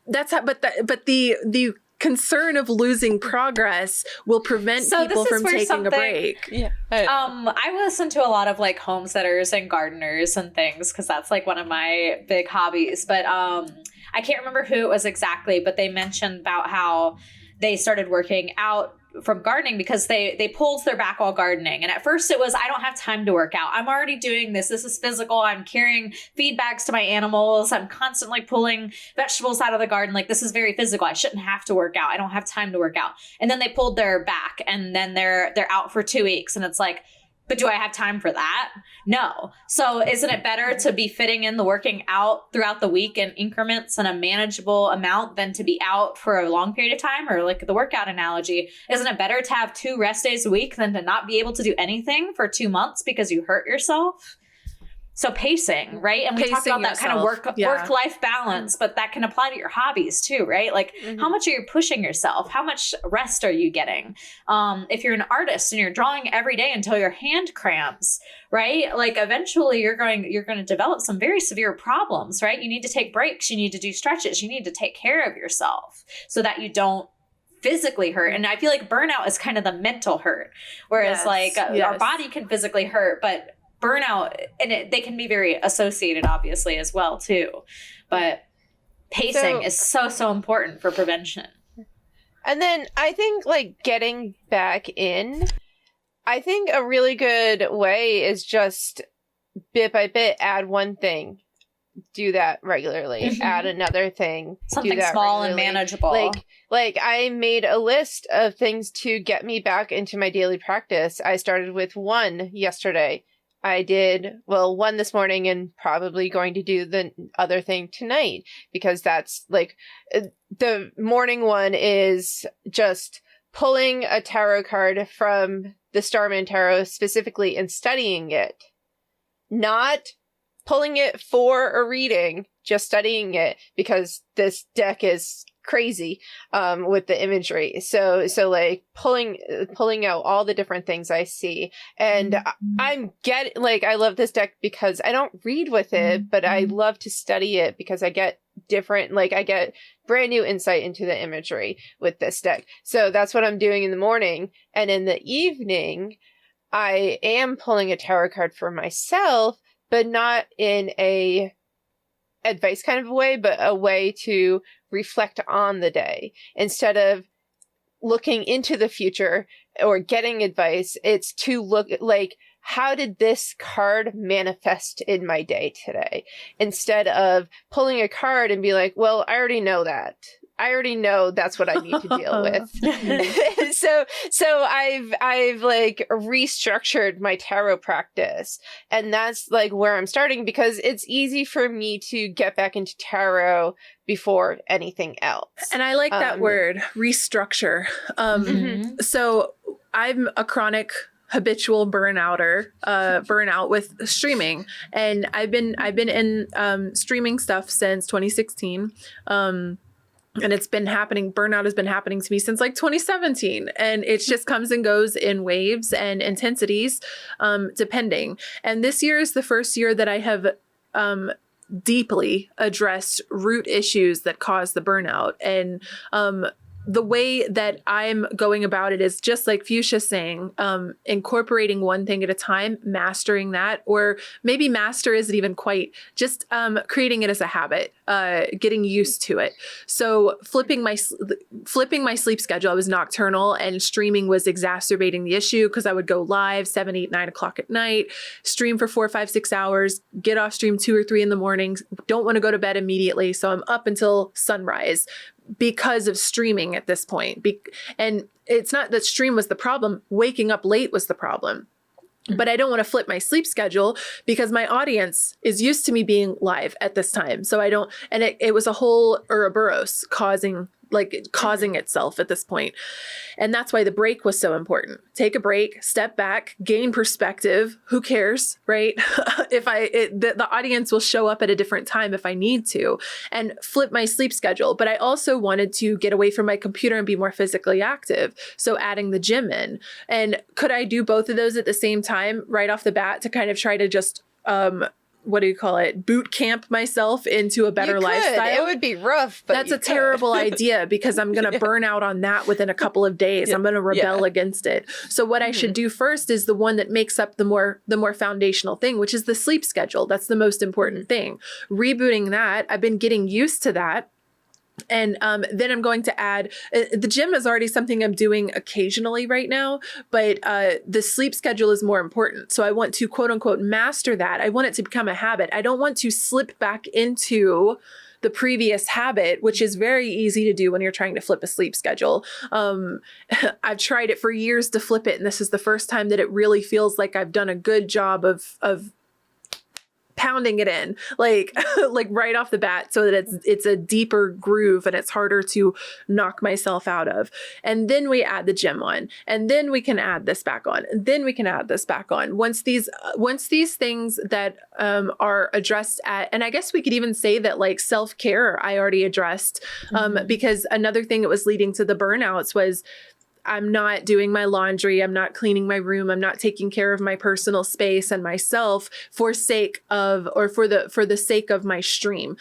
That's how, but the concern of losing progress will prevent people from taking a break. I listen to a lot of like homesteaders and gardeners and things, because that's like one of my big hobbies. But I can't remember who it was exactly, but they mentioned about how they started working out from gardening because they pulled their back while gardening. And at first it was, I don't have time to work out. I'm already doing this. This is physical. I'm carrying feed bags to my animals. I'm constantly pulling vegetables out of the garden. Like, this is very physical. I shouldn't have to work out. I don't have time to work out. And then they pulled their back, and then they're out for 2 weeks. And it's like, but do I have time for that? No. So isn't it better to be fitting in the working out throughout the week in increments and a manageable amount than to be out for a long period of time? Or like the workout analogy, isn't it better to have 2 rest days a week than to not be able to do anything for 2 months because you hurt yourself? So pacing, right? And we talked about that kind of work-life balance, but that can apply to your hobbies too, right? Like how much are you pushing yourself? How much rest are you getting? If you're an artist and you're drawing every day until your hand cramps, right? Like eventually you're going to develop some very severe problems, right? You need to take breaks. You need to do stretches. You need to take care of yourself so that you don't physically hurt. And I feel like burnout is kind of the mental hurt, whereas our body can physically hurt, but burnout, and they can be very associated obviously as well too, but pacing is so important for prevention. And then I think like getting back in, I think a really good way is just bit by bit add one thing, do that regularly, add another thing, something do that small regularly. and manageable. Like I made a list of things to get me back into my daily practice. I started with 1 yesterday. I did, one this morning and probably going to do the other thing tonight, because that's like the morning one is just pulling a tarot card from the Starman Tarot specifically and studying it, not pulling it for a reading, just studying it, because this deck is crazy with the imagery. So like pulling out all the different things I see, and I'm getting like, I love this deck because I don't read with it, but I love to study it because I get different, like I get brand new insight into the imagery with this deck. So that's what I'm doing in the morning, and in the evening I am pulling a tarot card for myself, but not in a advice kind of a way, but a way to reflect on the day. Instead of looking into the future or getting advice, it's to look like, how did this card manifest in my day today? Instead of pulling a card and be like, well, I already know that. I already know that's what I need to deal with. So I've like restructured my tarot practice, and that's like where I'm starting, because it's easy for me to get back into tarot before anything else. And I like that word, restructure. So I'm a chronic habitual burnout with streaming, and I've been in streaming stuff since 2016. And it's been happening. Burnout has been happening to me since like 2017. And it just comes and goes in waves and intensities, depending. And this year is the first year that I have deeply addressed root issues that cause the burnout. And the way that I'm going about it is just like Fuchsia's saying, incorporating one thing at a time, mastering that, or maybe master isn't even quite, just creating it as a habit, getting used to it. So flipping my sleep schedule, I was nocturnal, and streaming was exacerbating the issue, because I would go live 7, 8, 9 o'clock at night, stream for 4, 5, 6 hours, get off stream 2 or 3 in the morning, don't want to go to bed immediately. So I'm up until sunrise, because of streaming at this point. And it's not that stream was the problem, waking up late was the problem. But I don't want to flip my sleep schedule, because my audience is used to me being live at this time. So I don't, and it was a whole Ouroboros causing itself at this point. And that's why the break was so important. Take a break, step back, gain perspective. Who cares, right? The audience will show up at a different time if I need to, and flip my sleep schedule. But I also wanted to get away from my computer and be more physically active. So adding the gym in. And could I do both of those at the same time right off the bat to kind of try to just, boot camp myself into a better lifestyle? It would be rough, but that's a terrible idea, because I'm going to burn out on that within a couple of days. I'm going to rebel against it. So what I should do first is the one that makes up the more foundational thing, which is the sleep schedule. That's the most important thing. Rebooting that, I've been getting used to that. And then I'm going to add, the gym is already something I'm doing occasionally right now, but the sleep schedule is more important. So I want to, quote unquote, master that. I want it to become a habit. I don't want to slip back into the previous habit, which is very easy to do when you're trying to flip a sleep schedule. I've tried it for years to flip it, and this is the first time that it really feels like I've done a good job of pounding it in like like right off the bat so that it's a deeper groove and it's harder to knock myself out of. And then we add the gym on, and then we can add this back on, and then we can add this back on. Once these things that are addressed at, and I guess we could even say that like self-care I already addressed, because another thing that was leading to the burnouts was I'm not doing my laundry. I'm not cleaning my room. I'm not taking care of my personal space and myself for the sake of my stream.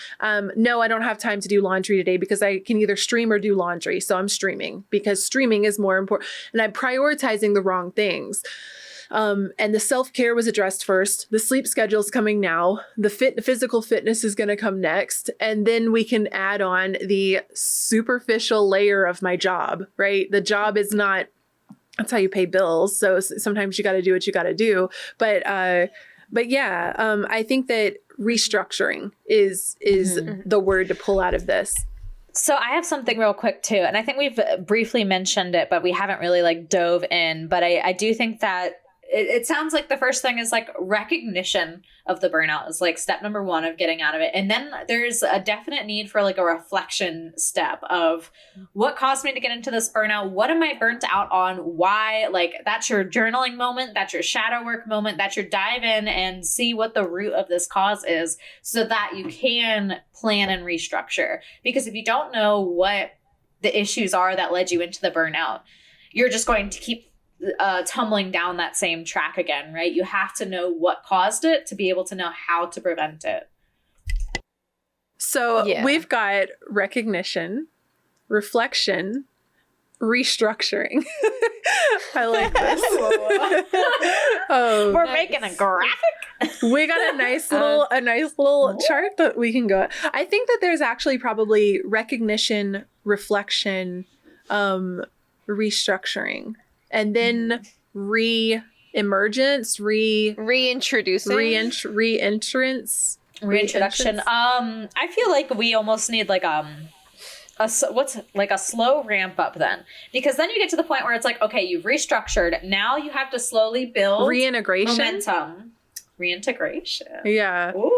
No, I don't have time to do laundry today because I can either stream or do laundry. So I'm streaming because streaming is more important, and I'm prioritizing the wrong things. And the self-care was addressed first. The sleep schedule is coming now. The physical fitness is going to come next. And then we can add on the superficial layer of my job, right? The job is not, that's how you pay bills. So sometimes you got to do what you got to do. But yeah, I think that restructuring is the word to pull out of this. So I have something real quick too. And I think we've briefly mentioned it, but we haven't really like dove in. But I do think that it sounds like the first thing is like recognition of the burnout is like step number one of getting out of it. And then there's a definite need for like a reflection step of what caused me to get into this burnout? What am I burnt out on? Why? Like that's your journaling moment. That's your shadow work moment. That's your dive in and see what the root of this cause is so that you can plan and restructure. Because if you don't know what the issues are that led you into the burnout, you're just going to keep tumbling down that same track again, right? You have to know what caused it to be able to know how to prevent it. So we've got recognition, reflection, restructuring. I like this. We're making a graphic. We got a nice little chart that we can go. I think that there's actually probably recognition, reflection, restructuring. And then re-emergence, reintroducing, re-entrance, reintroduction. I feel like we almost need like a slow ramp up then, because then you get to the point where it's like, okay, you've restructured. Now you have to slowly build momentum. Reintegration. Yeah. Ooh.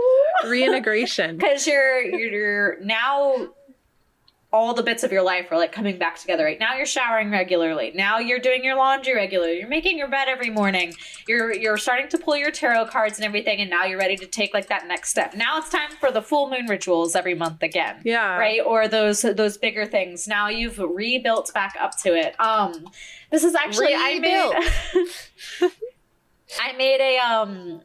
Reintegration. Because you're now. All the bits of your life are like coming back together, right? Now you're showering regularly. Now you're doing your laundry regularly. You're making your bed every morning. You're starting to pull your tarot cards and everything. And now you're ready to take like that next step. Now it's time for the full moon rituals every month again. Yeah. Right. Or those bigger things. Now you've rebuilt back up to it. This is actually, I made a,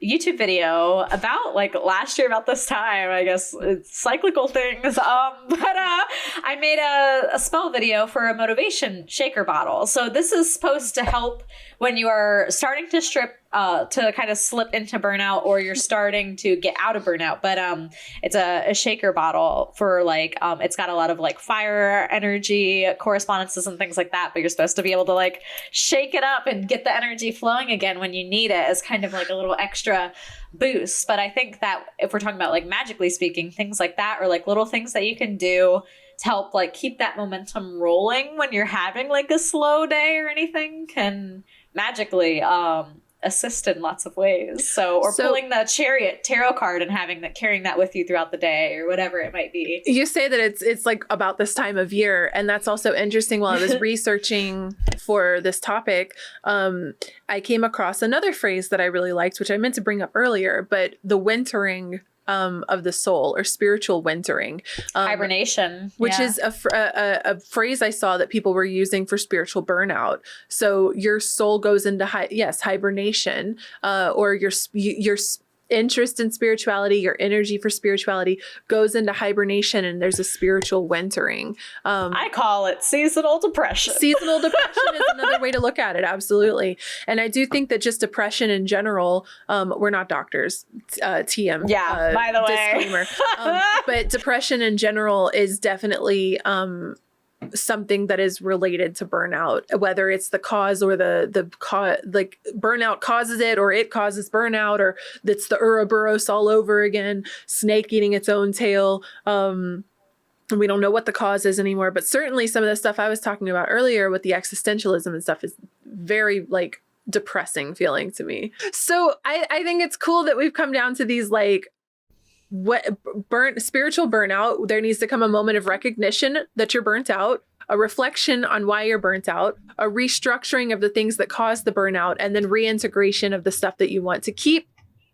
YouTube video about like last year about this time, I guess it's cyclical things. But I made a spell video for a motivation shaker bottle. So this is supposed to help when you are starting to to kind of slip into burnout, or you're starting to get out of burnout. But it's a shaker bottle for like, it's got a lot of like fire energy correspondences and things like that. But you're supposed to be able to like shake it up and get the energy flowing again when you need it as kind of like a little extra boost. But I think that if we're talking about like magically speaking, things like that, or like little things that you can do to help like keep that momentum rolling when you're having like a slow day or anything, can magically assist in lots of ways. So pulling the Chariot tarot card and carrying that with you throughout the day, or whatever it might be. You say that it's like about this time of year, and that's also interesting. While I was researching for this topic, I came across another phrase that I really liked, which I meant to bring up earlier, but the wintering of the soul, or spiritual wintering, hibernation, which is a phrase I saw that people were using for spiritual burnout. So your soul goes into hibernation, or your interest in spirituality, your energy for spirituality goes into hibernation, and there's a spiritual wintering. I call it seasonal depression. Seasonal depression is another way to look at it. Absolutely. And I do think that just depression in general, we're not doctors, TM. Yeah, by the way. Disclaimer. But depression in general is definitely something that is related to burnout, whether it's the cause or like burnout causes it, or it causes burnout, or that's the Ouroboros all over again, snake eating its own tail. We don't know what the cause is anymore, but certainly some of the stuff I was talking about earlier with the existentialism and stuff is very like depressing feeling to me. So I think it's cool that we've come down to these like spiritual burnout. There needs to come a moment of recognition that you're burnt out, a reflection on why you're burnt out, a restructuring of the things that caused the burnout, and then reintegration of the stuff that you want to keep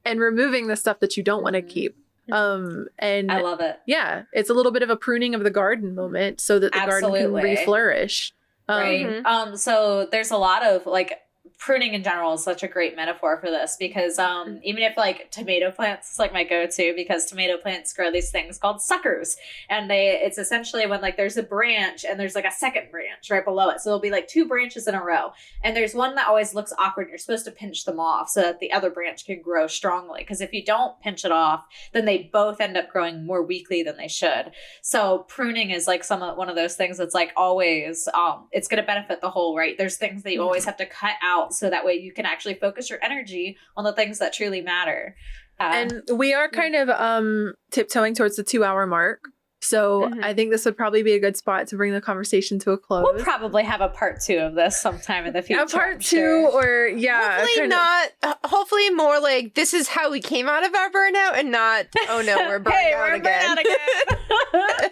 and removing the stuff that you don't want to keep. And I love it. Yeah, it's a little bit of a pruning of the garden moment so that the garden can reflourish. Right. So there's a lot of like pruning in general is such a great metaphor for this because even if like tomato plants is like my go-to because tomato plants grow these things called suckers, and it's essentially when like there's a branch and there's like a second branch right below it, so there'll be like two branches in a row, and there's one that always looks awkward. You're supposed to pinch them off so that the other branch can grow strongly, because if you don't pinch it off, then they both end up growing more weakly than they should. So pruning is like one of those things that's like always it's going to benefit the whole, right? There's things that you always have to cut out so that way you can actually focus your energy on the things that truly matter. And we are kind of tiptoeing towards the 2-hour mark. So I think this would probably be a good spot to bring the conversation to a close. We'll probably have a part 2 of this sometime in the future. A part 2 or hopefully not. Hopefully more like this is how we came out of our burnout and not, oh no, we're burned out again.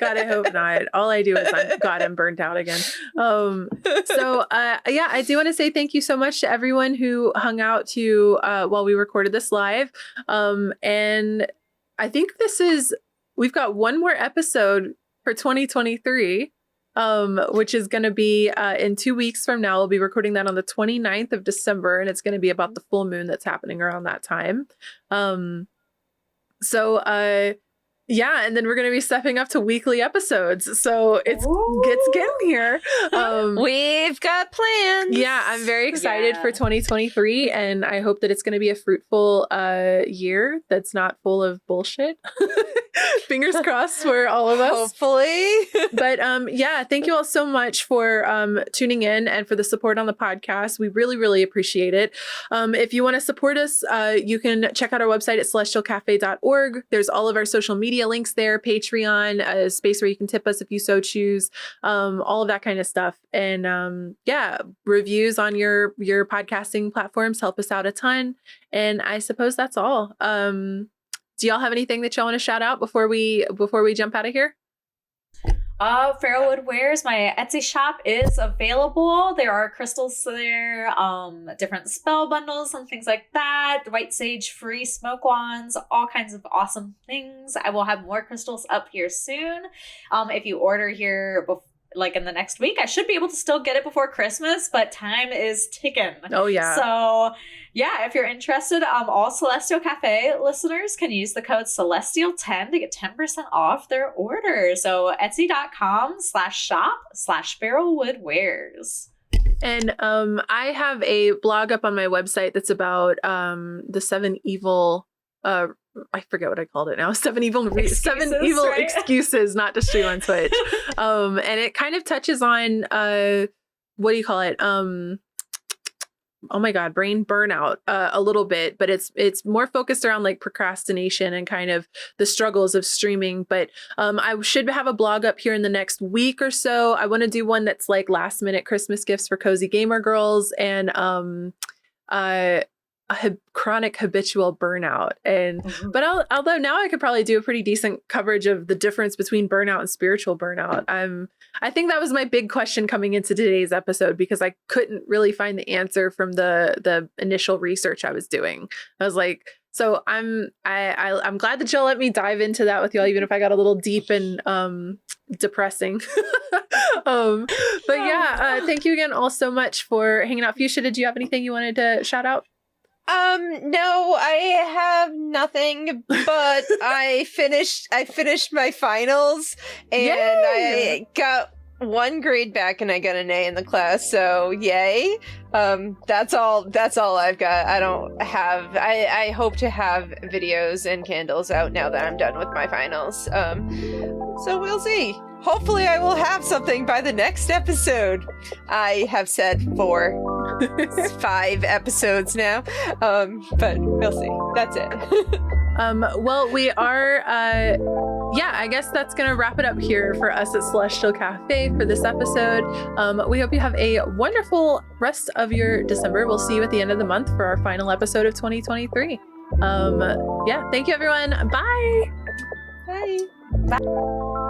God, I hope not. All I do is I'm burnt out again. I do want to say thank you so much to everyone who hung out while we recorded this live. And I think we've got one more episode for 2023, which is going to be in 2 weeks from now. We'll be recording that on the 29th of December, and it's going to be about the full moon that's happening around that time. Yeah, and then we're going to be stepping up to weekly episodes. So it's getting here. We've got plans. Yeah, I'm very excited for 2023, and I hope that it's going to be a fruitful year that's not full of bullshit. Fingers crossed for all of us. Hopefully. But thank you all so much for tuning in and for the support on the podcast. We really, really appreciate it. If you want to support us, you can check out our website at celestialcafe.org. There's all of our social media links there, Patreon, a space where you can tip us if you so choose, all of that kind of stuff. And reviews on your podcasting platforms help us out a ton. And I suppose that's all. Do y'all have anything that y'all want to shout out before we jump out of here? Farrellwood Wares, my Etsy shop is available. There are crystals there, different spell bundles and things like that, white sage free smoke wands, all kinds of awesome things. I will have more crystals up here soon. If you order here like in the next week, I should be able to still get it before Christmas, but time is ticking. Oh yeah. So yeah, if you're interested, all Celestial Cafe listeners can use the code Celestial10 to get 10% off their order. So etsy.com/shop/Farrellwood-Wares. And I have a blog up on my website that's about the 7 evil I forget what I called it now. 7 evil excuses not to stream on Twitch. And it kind of touches on what do you call it? Oh my God, brain burnout a little bit, but it's more focused around like procrastination and kind of the struggles of streaming. But I should have a blog up here in the next week or so. I want to do one that's like last minute Christmas gifts for cozy gamer girls and chronic habitual burnout. And but although now I could probably do a pretty decent coverage of the difference between burnout and spiritual burnout. I think that was my big question coming into today's episode, because I couldn't really find the answer from the initial research I was doing. I was like, so I'm glad that y'all let me dive into that with y'all, even if I got a little deep and depressing. But thank you again all so much for hanging out. Fuchsia, did you have anything you wanted to shout out? No, I have nothing, but I finished my finals and I got 1 grade back and I got an A in the class, so yay. That's all I've got. I hope to have videos and candles out now that I'm done with my finals. So we'll see. Hopefully I will have something by the next episode. I have said 5 episodes now. But we'll see. That's it. Well, we are yeah, I guess that's going to wrap it up here for us at Celestial Cafe for this episode. We hope you have a wonderful rest of your December. We'll see you at the end of the month for our final episode of 2023. Yeah, thank you, everyone. Bye. Bye.